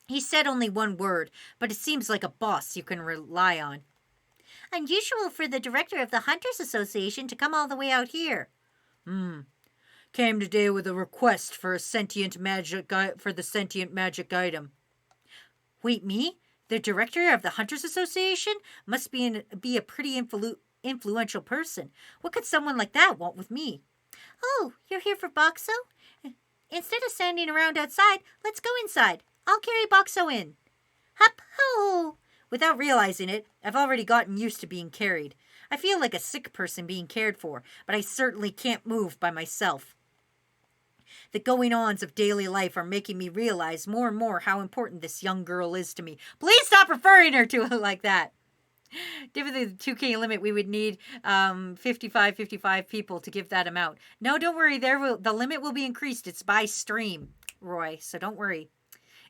He said only one word, but it seems like a boss you can rely on. Unusual for the director of the Hunters Association to come all the way out here. Came today with a request for a sentient magic for the sentient magic item. Wait, me? The director of the Hunters Association must be a pretty influential person. What could someone like that want with me? Oh, you're here for Boxo? Instead of standing around outside, let's go inside. I'll carry Boxo in. Hup ho! Without realizing it, I've already gotten used to being carried. I feel like a sick person being cared for, but I certainly can't move by myself. The going-ons of daily life are making me realize more and more how important this young girl is to me. Please stop referring her to it like that. Given the 2K limit, we would need 55 people to give that amount. No, don't worry. The limit will be increased. It's by stream, Roy, so don't worry.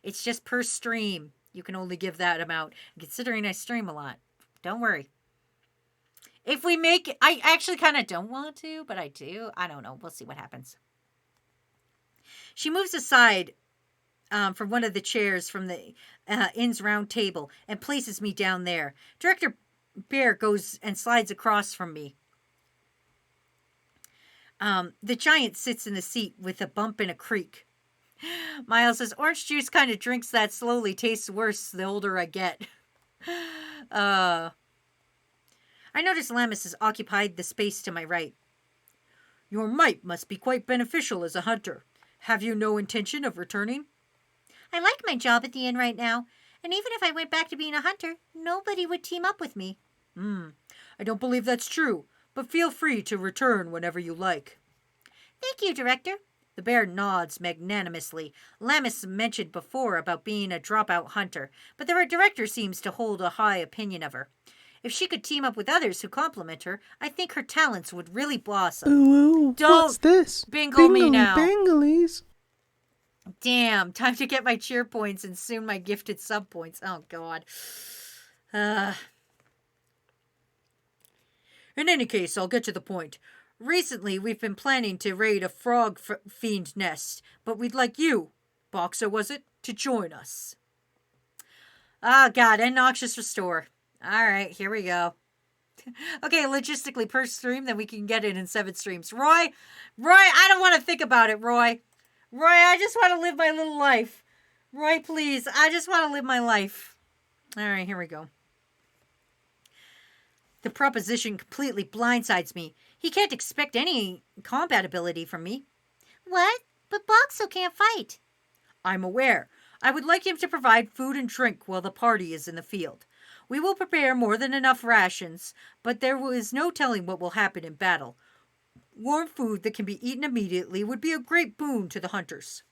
It's just per stream. You can only give that amount. Considering I stream a lot, don't worry. If we make it, I actually kind of don't want to, but I do. I don't know. We'll see what happens. She moves aside from one of the chairs from the inn's round table and places me down there. Director Bear goes and slides across from me. The giant sits in the seat with a bump and a creak. Miles says, orange juice kind of drinks that slowly, tastes worse the older I get. I notice Lammas has occupied the space to my right. Your might must be quite beneficial as a hunter. Have you no intention of returning? I like my job at the inn right now, and even if I went back to being a hunter, nobody would team up with me. I don't believe that's true, but feel free to return whenever you like. Thank you, Director. The bear nods magnanimously. Lammas mentioned before about being a dropout hunter, but the director seems to hold a high opinion of her. If she could team up with others who compliment her, I think her talents would really blossom. Ooh, what's this? Bingle me now. Bangalies. Damn, time to get my cheer points and soon my gifted sub points. Oh, God. In any case, I'll get to the point. Recently, we've been planning to raid a frog fiend nest, but we'd like you, Boxer was it, to join us. Oh, God, and Noxious Restore. All right, here we go. Okay, logistically per stream, then we can get it in 7 streams. Roy, I don't want to think about it, Roy, I just want to live my little life. Roy, please, I just want to live my life. All right, here we go. The proposition completely blindsides me. He can't expect any combat ability from me. What? But Boxo can't fight. I'm aware. I would like him to provide food and drink while the party is in the field. We will prepare more than enough rations, but there is no telling what will happen in battle. Warm food that can be eaten immediately would be a great boon to the hunters.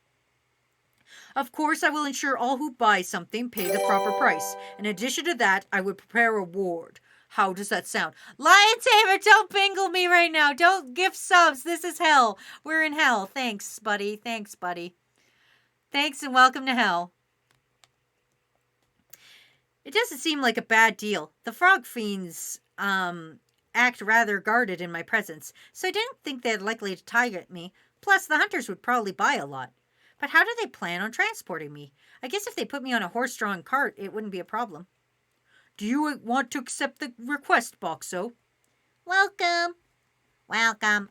Of course, I will ensure all who buy something pay the proper price. In addition to that, I would prepare a reward. How does that sound? Lion Tamer, don't bingle me right now. Don't gift subs. This is hell. We're in hell. Thanks, buddy. Thanks and welcome to hell. It doesn't seem like a bad deal. The frog fiends act rather guarded in my presence, so I didn't think they'd likely to target me. Plus, the hunters would probably buy a lot. But how do they plan on transporting me? I guess if they put me on a horse-drawn cart, it wouldn't be a problem. Do you want to accept the request, Boxo? Welcome,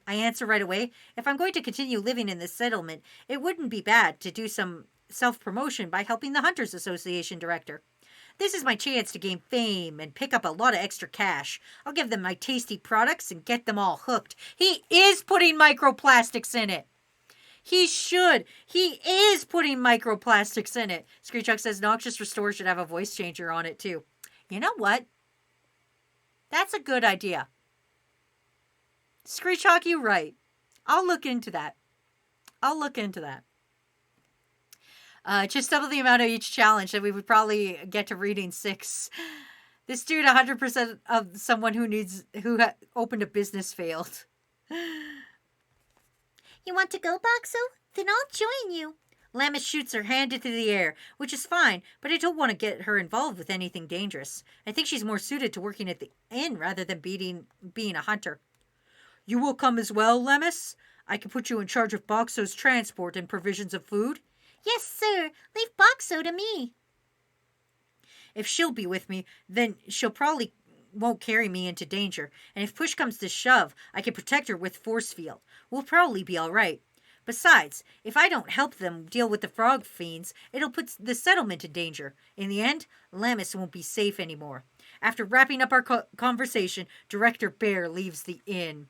I answer right away. If I'm going to continue living in this settlement, it wouldn't be bad to do some self-promotion by helping the Hunters Association director. This is my chance to gain fame and pick up a lot of extra cash. I'll give them my tasty products and get them all hooked. He is putting microplastics in it. He should. He is putting microplastics in it. Screechhawk says Noxious Restore should have a voice changer on it too. You know what? That's a good idea. Screechhawk, you're right. I'll look into that. Just double the amount of each challenge that we would probably get to reading 6. This dude, 100% of someone who opened a business failed. You want to go, Boxo? Then I'll join you. Lammis shoots her hand into the air, which is fine, but I don't want to get her involved with anything dangerous. I think she's more suited to working at the inn rather than being a hunter. You will come as well, Lammis? I can put you in charge of Boxo's transport and provisions of food. Yes, sir. Leave Boxo to me. If she'll be with me, then she'll probably won't carry me into danger, and if push comes to shove, I can protect her with force field. We'll probably be all right. Besides, if I don't help them deal with the frog fiends, it'll put the settlement in danger. In the end, Lammis won't be safe anymore. After wrapping up our conversation, Director Bear leaves the inn.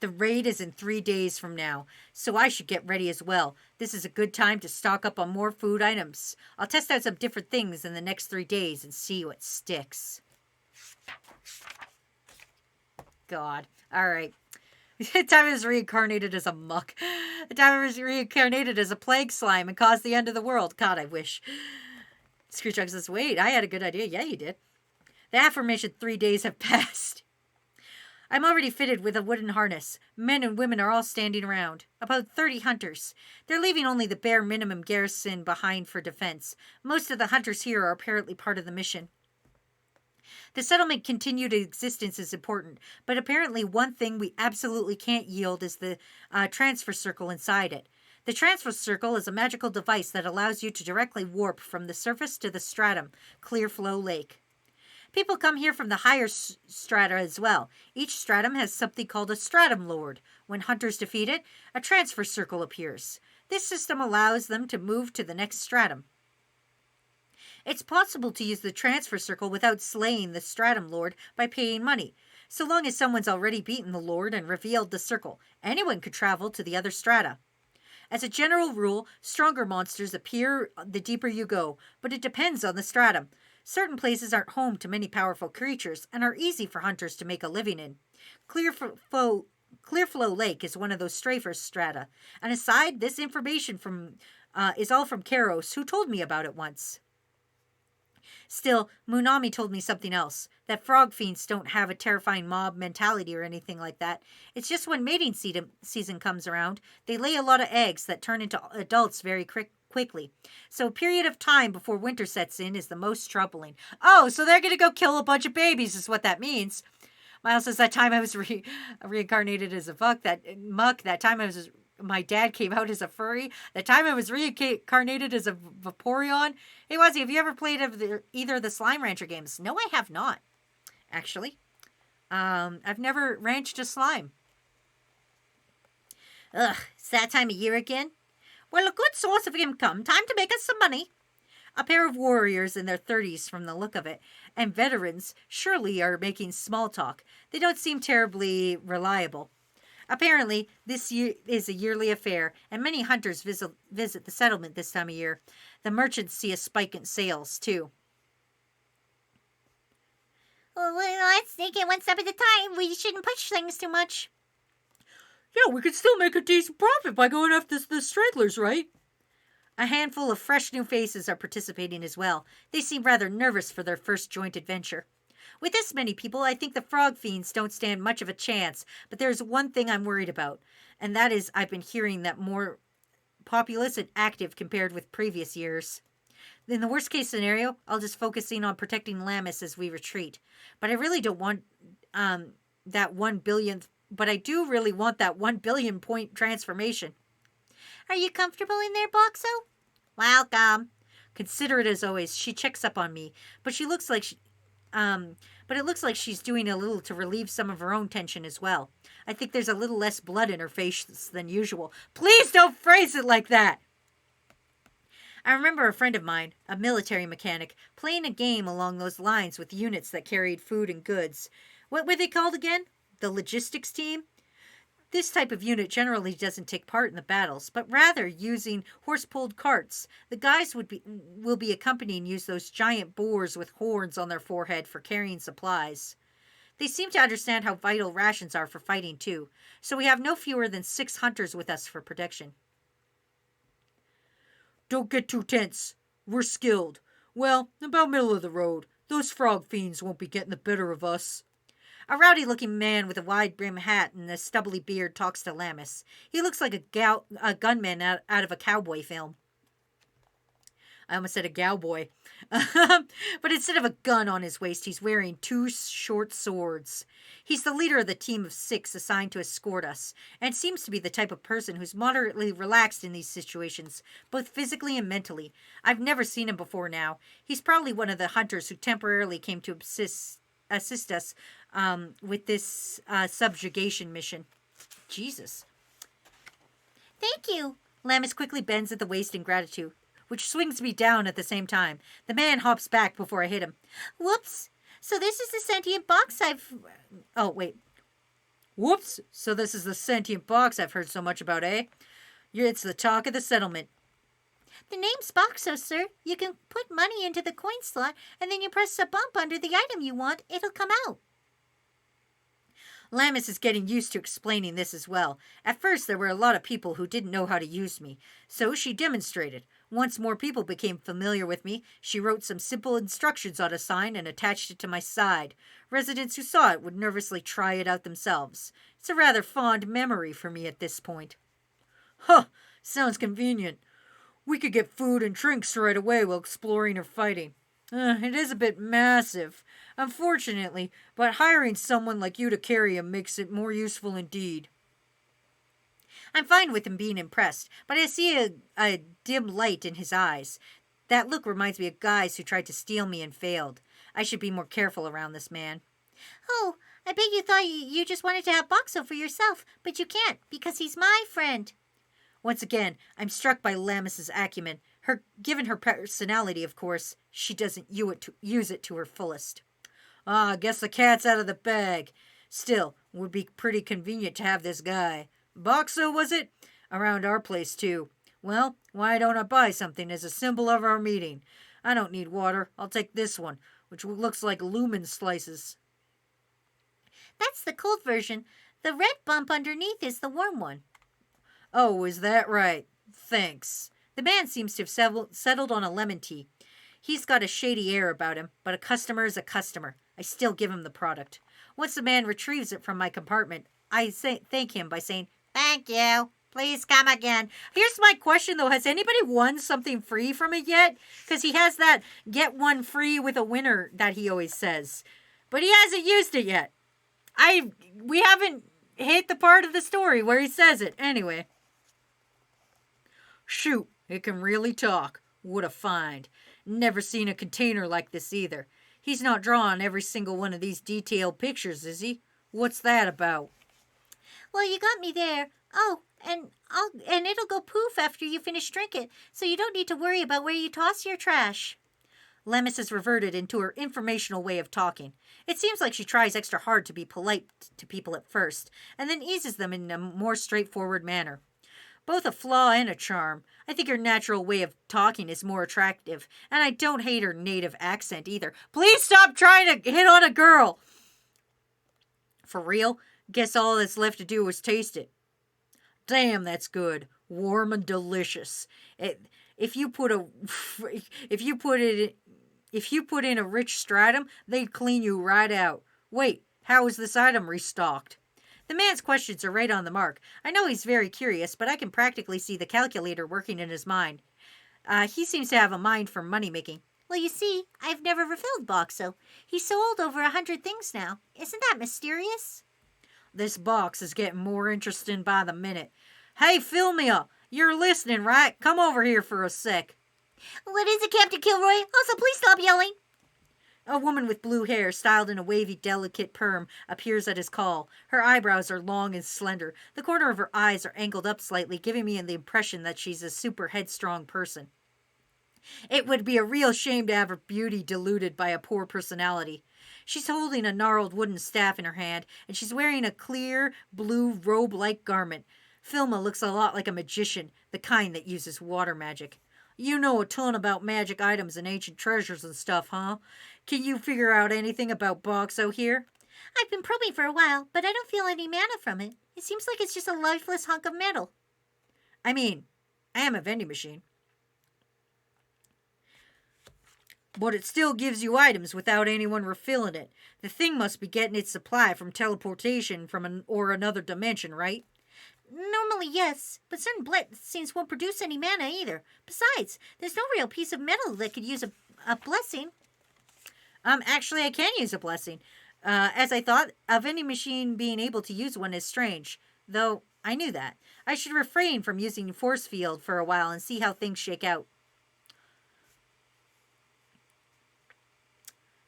The raid is in 3 days from now, so I should get ready as well. This is a good time to stock up on more food items. I'll test out some different things in the next 3 days and see what sticks. God. All right. The time I was reincarnated as a muck. The time I was reincarnated as a plague slime and caused the end of the world. God, I wish. Screwchuck says, wait, I had a good idea. Yeah, you did. The aforementioned 3 days have passed. I'm already fitted with a wooden harness. Men and women are all standing around. About 30 hunters. They're leaving only the bare minimum garrison behind for defense. Most of the hunters here are apparently part of the mission. The settlement continued existence is important, but apparently one thing we absolutely can't yield is the transfer circle inside it. The transfer circle is a magical device that allows you to directly warp from the surface to the stratum, Clear Flow Lake. People come here from the higher strata as well. Each stratum has something called a stratum lord. When hunters defeat it, a transfer circle appears. This system allows them to move to the next stratum. It's possible to use the transfer circle without slaying the stratum lord by paying money. So long as someone's already beaten the lord and revealed the circle, anyone could travel to the other strata. As a general rule, stronger monsters appear the deeper you go, but it depends on the stratum. Certain places aren't home to many powerful creatures and are easy for hunters to make a living in. Clear Flow Lake is one of those strafer strata. And aside, this information is all from Karos, who told me about it once. Still, Munami told me something else, that frog fiends don't have a terrifying mob mentality or anything like that. It's just when mating season comes around, they lay a lot of eggs that turn into adults very quickly. So a period of time before winter sets in is the most troubling. Oh, so they're going to go kill a bunch of babies is what that means. Miles says that time I was reincarnated as a muck, that time my dad came out as a furry. The time I was reincarnated as a Vaporeon. Hey, Wazzy, have you ever played either of the Slime Rancher games? No, I have not, actually. I've never ranched a slime. Ugh, it's that time of year again? Well, a good source of income. Time to make us some money. A pair of warriors in their 30s from the look of it, and veterans surely are making small talk. They don't seem terribly reliable. Apparently, this year is a yearly affair, and many hunters visit the settlement this time of year. The merchants see a spike in sales, too. Well, let's take it one step at a time. We shouldn't push things too much. Yeah, we could still make a decent profit by going after the stragglers, right? A handful of fresh new faces are participating as well. They seem rather nervous for their first joint adventure. With this many people, I think the frog fiends don't stand much of a chance, but there's one thing I'm worried about, and that is I've been hearing that more populous and active compared with previous years. In the worst case scenario, I'll just focusing on protecting Lammis as we retreat. But I really don't want that 1 billionth, but I do really want that 1 billion point transformation. Are you comfortable in there, Boxo? Welcome. Considerate as always, she checks up on me, but it looks like she's doing a little to relieve some of her own tension as well. I think there's a little less blood in her face than usual. Please don't phrase it like that! I remember a friend of mine, a military mechanic, playing a game along those lines with units that carried food and goods. What were they called again? The logistics team? This type of unit generally doesn't take part in the battles, but rather using horse-pulled carts. The guys will be accompanying use those giant boars with horns on their forehead for carrying supplies. They seem to understand how vital rations are for fighting too, so we have no fewer than 6 hunters with us for protection. Don't get too tense. We're skilled. Well, about middle of the road. Those frog fiends won't be getting the better of us. A rowdy-looking man with a wide-brimmed hat and a stubbly beard talks to Lamis. He looks like a gunman out of a cowboy film. I almost said a cowboy. But instead of a gun on his waist, he's wearing 2 short swords. He's the leader of the team of 6 assigned to escort us, and seems to be the type of person who's moderately relaxed in these situations, both physically and mentally. I've never seen him before now. He's probably one of the hunters who temporarily came to assist us with this subjugation mission. Jesus. Thank you. Lamis quickly bends at the waist in gratitude, which swings me down at the same time. The man hops back before I hit him. Whoops. So this is the sentient box Oh, wait. Whoops. So this is the sentient box I've heard so much about, eh? It's the talk of the settlement. The name's Boxo, sir. You can put money into the coin slot, and then you press a bump under the item you want. It'll come out. Lamis is getting used to explaining this as well. At first, there were a lot of people who didn't know how to use me, so she demonstrated. Once more people became familiar with me, she wrote some simple instructions on a sign and attached it to my side. Residents who saw it would nervously try it out themselves. It's a rather fond memory for me at this point. Huh, sounds convenient. We could get food and drinks right away while exploring or fighting. It is a bit massive, unfortunately, but hiring someone like you to carry him makes it more useful indeed. I'm fine with him being impressed, but I see a dim light in his eyes. That look reminds me of guys who tried to steal me and failed. I should be more careful around this man. Oh, I bet you thought you just wanted to have Boxo for yourself, but you can't, because he's my friend. Once again, I'm struck by Lamis's acumen. Given her personality, of course, she doesn't use it to her fullest. I guess the cat's out of the bag. Still, would be pretty convenient to have this guy. Boxo, was it? Around our place, too. Well, why don't I buy something as a symbol of our meeting? I don't need water. I'll take this one, which looks like lumen slices. That's the cold version. The red bump underneath is the warm one. Oh, is that right? Thanks. The man seems to have settled on a lemon tea. He's got a shady air about him, but a customer is a customer. I still give him the product. Once the man retrieves it from my compartment, I thank him by saying, "Thank you. Please come again." Here's my question, though. Has anybody won something free from it yet? Because he has that get one free with a winner that he always says. But he hasn't used it yet. We haven't hit the part of the story where he says it. Anyway. Shoot, it can really talk. What a find. Never seen a container like this either. He's not drawing every single one of these detailed pictures, is he? What's that about? Well, you got me there. Oh, and it'll go poof after you finish drinking, so you don't need to worry about where you toss your trash. Lemis has reverted into her informational way of talking. It seems like she tries extra hard to be polite to people at first, and then eases them in a more straightforward manner. Both a flaw and a charm. I think her natural way of talking is more attractive, and I don't hate her native accent either. Please stop trying to hit on a girl! For real? Guess all that's left to do is taste it. Damn, that's good. Warm and delicious. If you put in a rich stratum, they'd clean you right out. Wait, how is this item restocked? The man's questions are right on the mark. I know he's very curious, but I can practically see the calculator working in his mind. He seems to have a mind for money-making. Well, you see, I've never refilled Boxo. He's sold over 100 things now. Isn't that mysterious? This box is getting more interesting by the minute. Hey, Philmia, you're listening, right? Come over here for a sec. What is it, Captain Kilroy? Also, please stop yelling. A woman with blue hair, styled in a wavy, delicate perm, appears at his call. Her eyebrows are long and slender. The corner of her eyes are angled up slightly, giving me the impression that she's a super headstrong person. It would be a real shame to have her beauty diluted by a poor personality. She's holding a gnarled wooden staff in her hand, and she's wearing a clear, blue, robe-like garment. Filma looks a lot like a magician, the kind that uses water magic. You know a ton about magic items and ancient treasures and stuff, huh? Can you figure out anything about Boxo here? I've been probing for a while, but I don't feel any mana from it. It seems like it's just a lifeless hunk of metal. I mean, I am a vending machine. But it still gives you items without anyone refilling it. The thing must be getting its supply from teleportation from another dimension, right? Normally, yes, but certain blessings won't produce any mana either. Besides, there's no real piece of metal that could use a blessing. Actually, I can use a blessing. As I thought, a vending machine being able to use one is strange. Though, I knew that. I should refrain from using force field for a while and see how things shake out.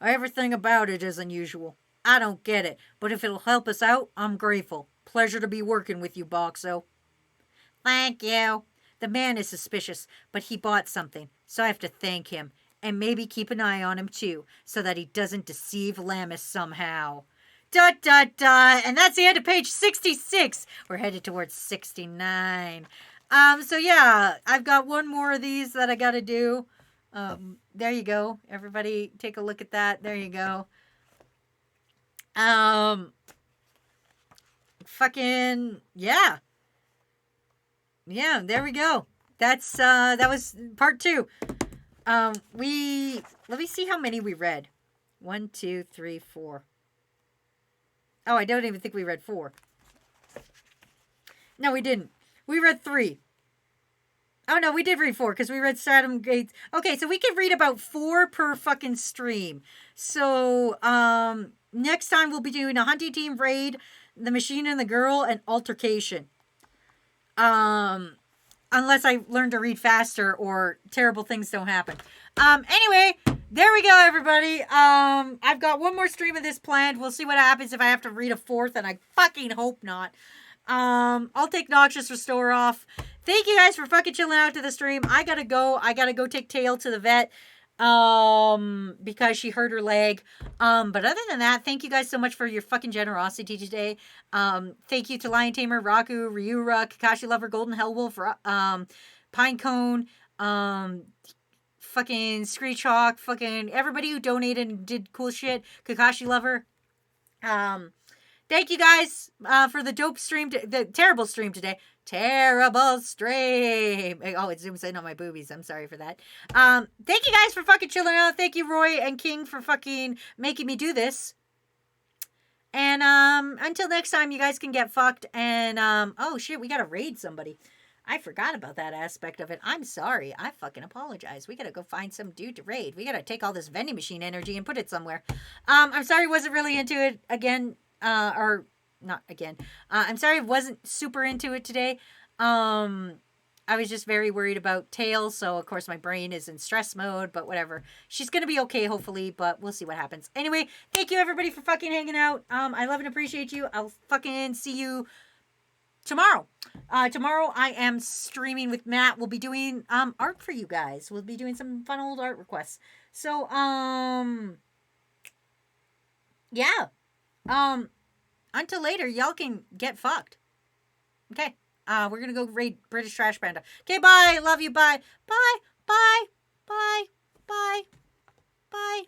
Everything about it is unusual. I don't get it, but if it'll help us out, I'm grateful. Pleasure to be working with you, Boxo. Thank you. The man is suspicious, but he bought something, so I have to thank him. And maybe keep an eye on him too, so that he doesn't deceive Lammis somehow. Dot, dot, dot. And that's the end of page 66. We're headed towards 69. So yeah, I've got one more of these that I gotta do. There you go. Everybody take a look at that. There you go. Fucking, yeah. Yeah, there we go. That was part 2. Let me see how many we read. 1, 2, 3, 4. Oh, I don't even think we read 4. No, we didn't. We read 3. Oh, no, we did read 4 because we read Stratum Gates. Okay, so we could read about 4 per fucking stream. So, next time we'll be doing a hunting team raid, the machine and the girl, and altercation. Unless I learn to read faster or terrible things don't happen. Anyway, there we go, everybody. I've got one more stream of this planned. We'll see what happens if I have to read a 4th, and I fucking hope not. I'll take Noxious Restore off. Thank you guys for fucking chilling out to the stream. I gotta go take Tail to the vet. Because she hurt her leg. But other than that, thank you guys so much for your fucking generosity today. Thank you to Lion Tamer, Raku, Ryura, Kakashi Lover, Golden Hellwolf, Pinecone, fucking Screech Hawk, fucking everybody who donated and did cool shit. Kakashi Lover. Thank you guys, for the dope stream, the terrible stream today. Terrible stream. Oh, it zooms in on my boobies. I'm sorry for that. Thank you guys for fucking chilling out. Thank you, Roy and King, for fucking making me do this. And, until next time, you guys can get fucked. And, oh shit, we gotta raid somebody. I forgot about that aspect of it. I'm sorry. I fucking apologize. We gotta go find some dude to raid. We gotta take all this vending machine energy and put it somewhere. I'm sorry I wasn't really into it again, or not again. I'm sorry I wasn't super into it today. I was just very worried about Tail, so of course my brain is in stress mode, but whatever. She's gonna be okay, hopefully, but we'll see what happens. Anyway, thank you everybody for fucking hanging out. I love and appreciate you. I'll fucking see you tomorrow. Tomorrow I am streaming with Matt. We'll be doing art for you guys. We'll be doing some fun old art requests. So yeah. Until later, y'all can get fucked. Okay. We're gonna go raid British Trash Panda. Okay, bye. Love you. Bye. Bye. Bye. Bye. Bye. Bye.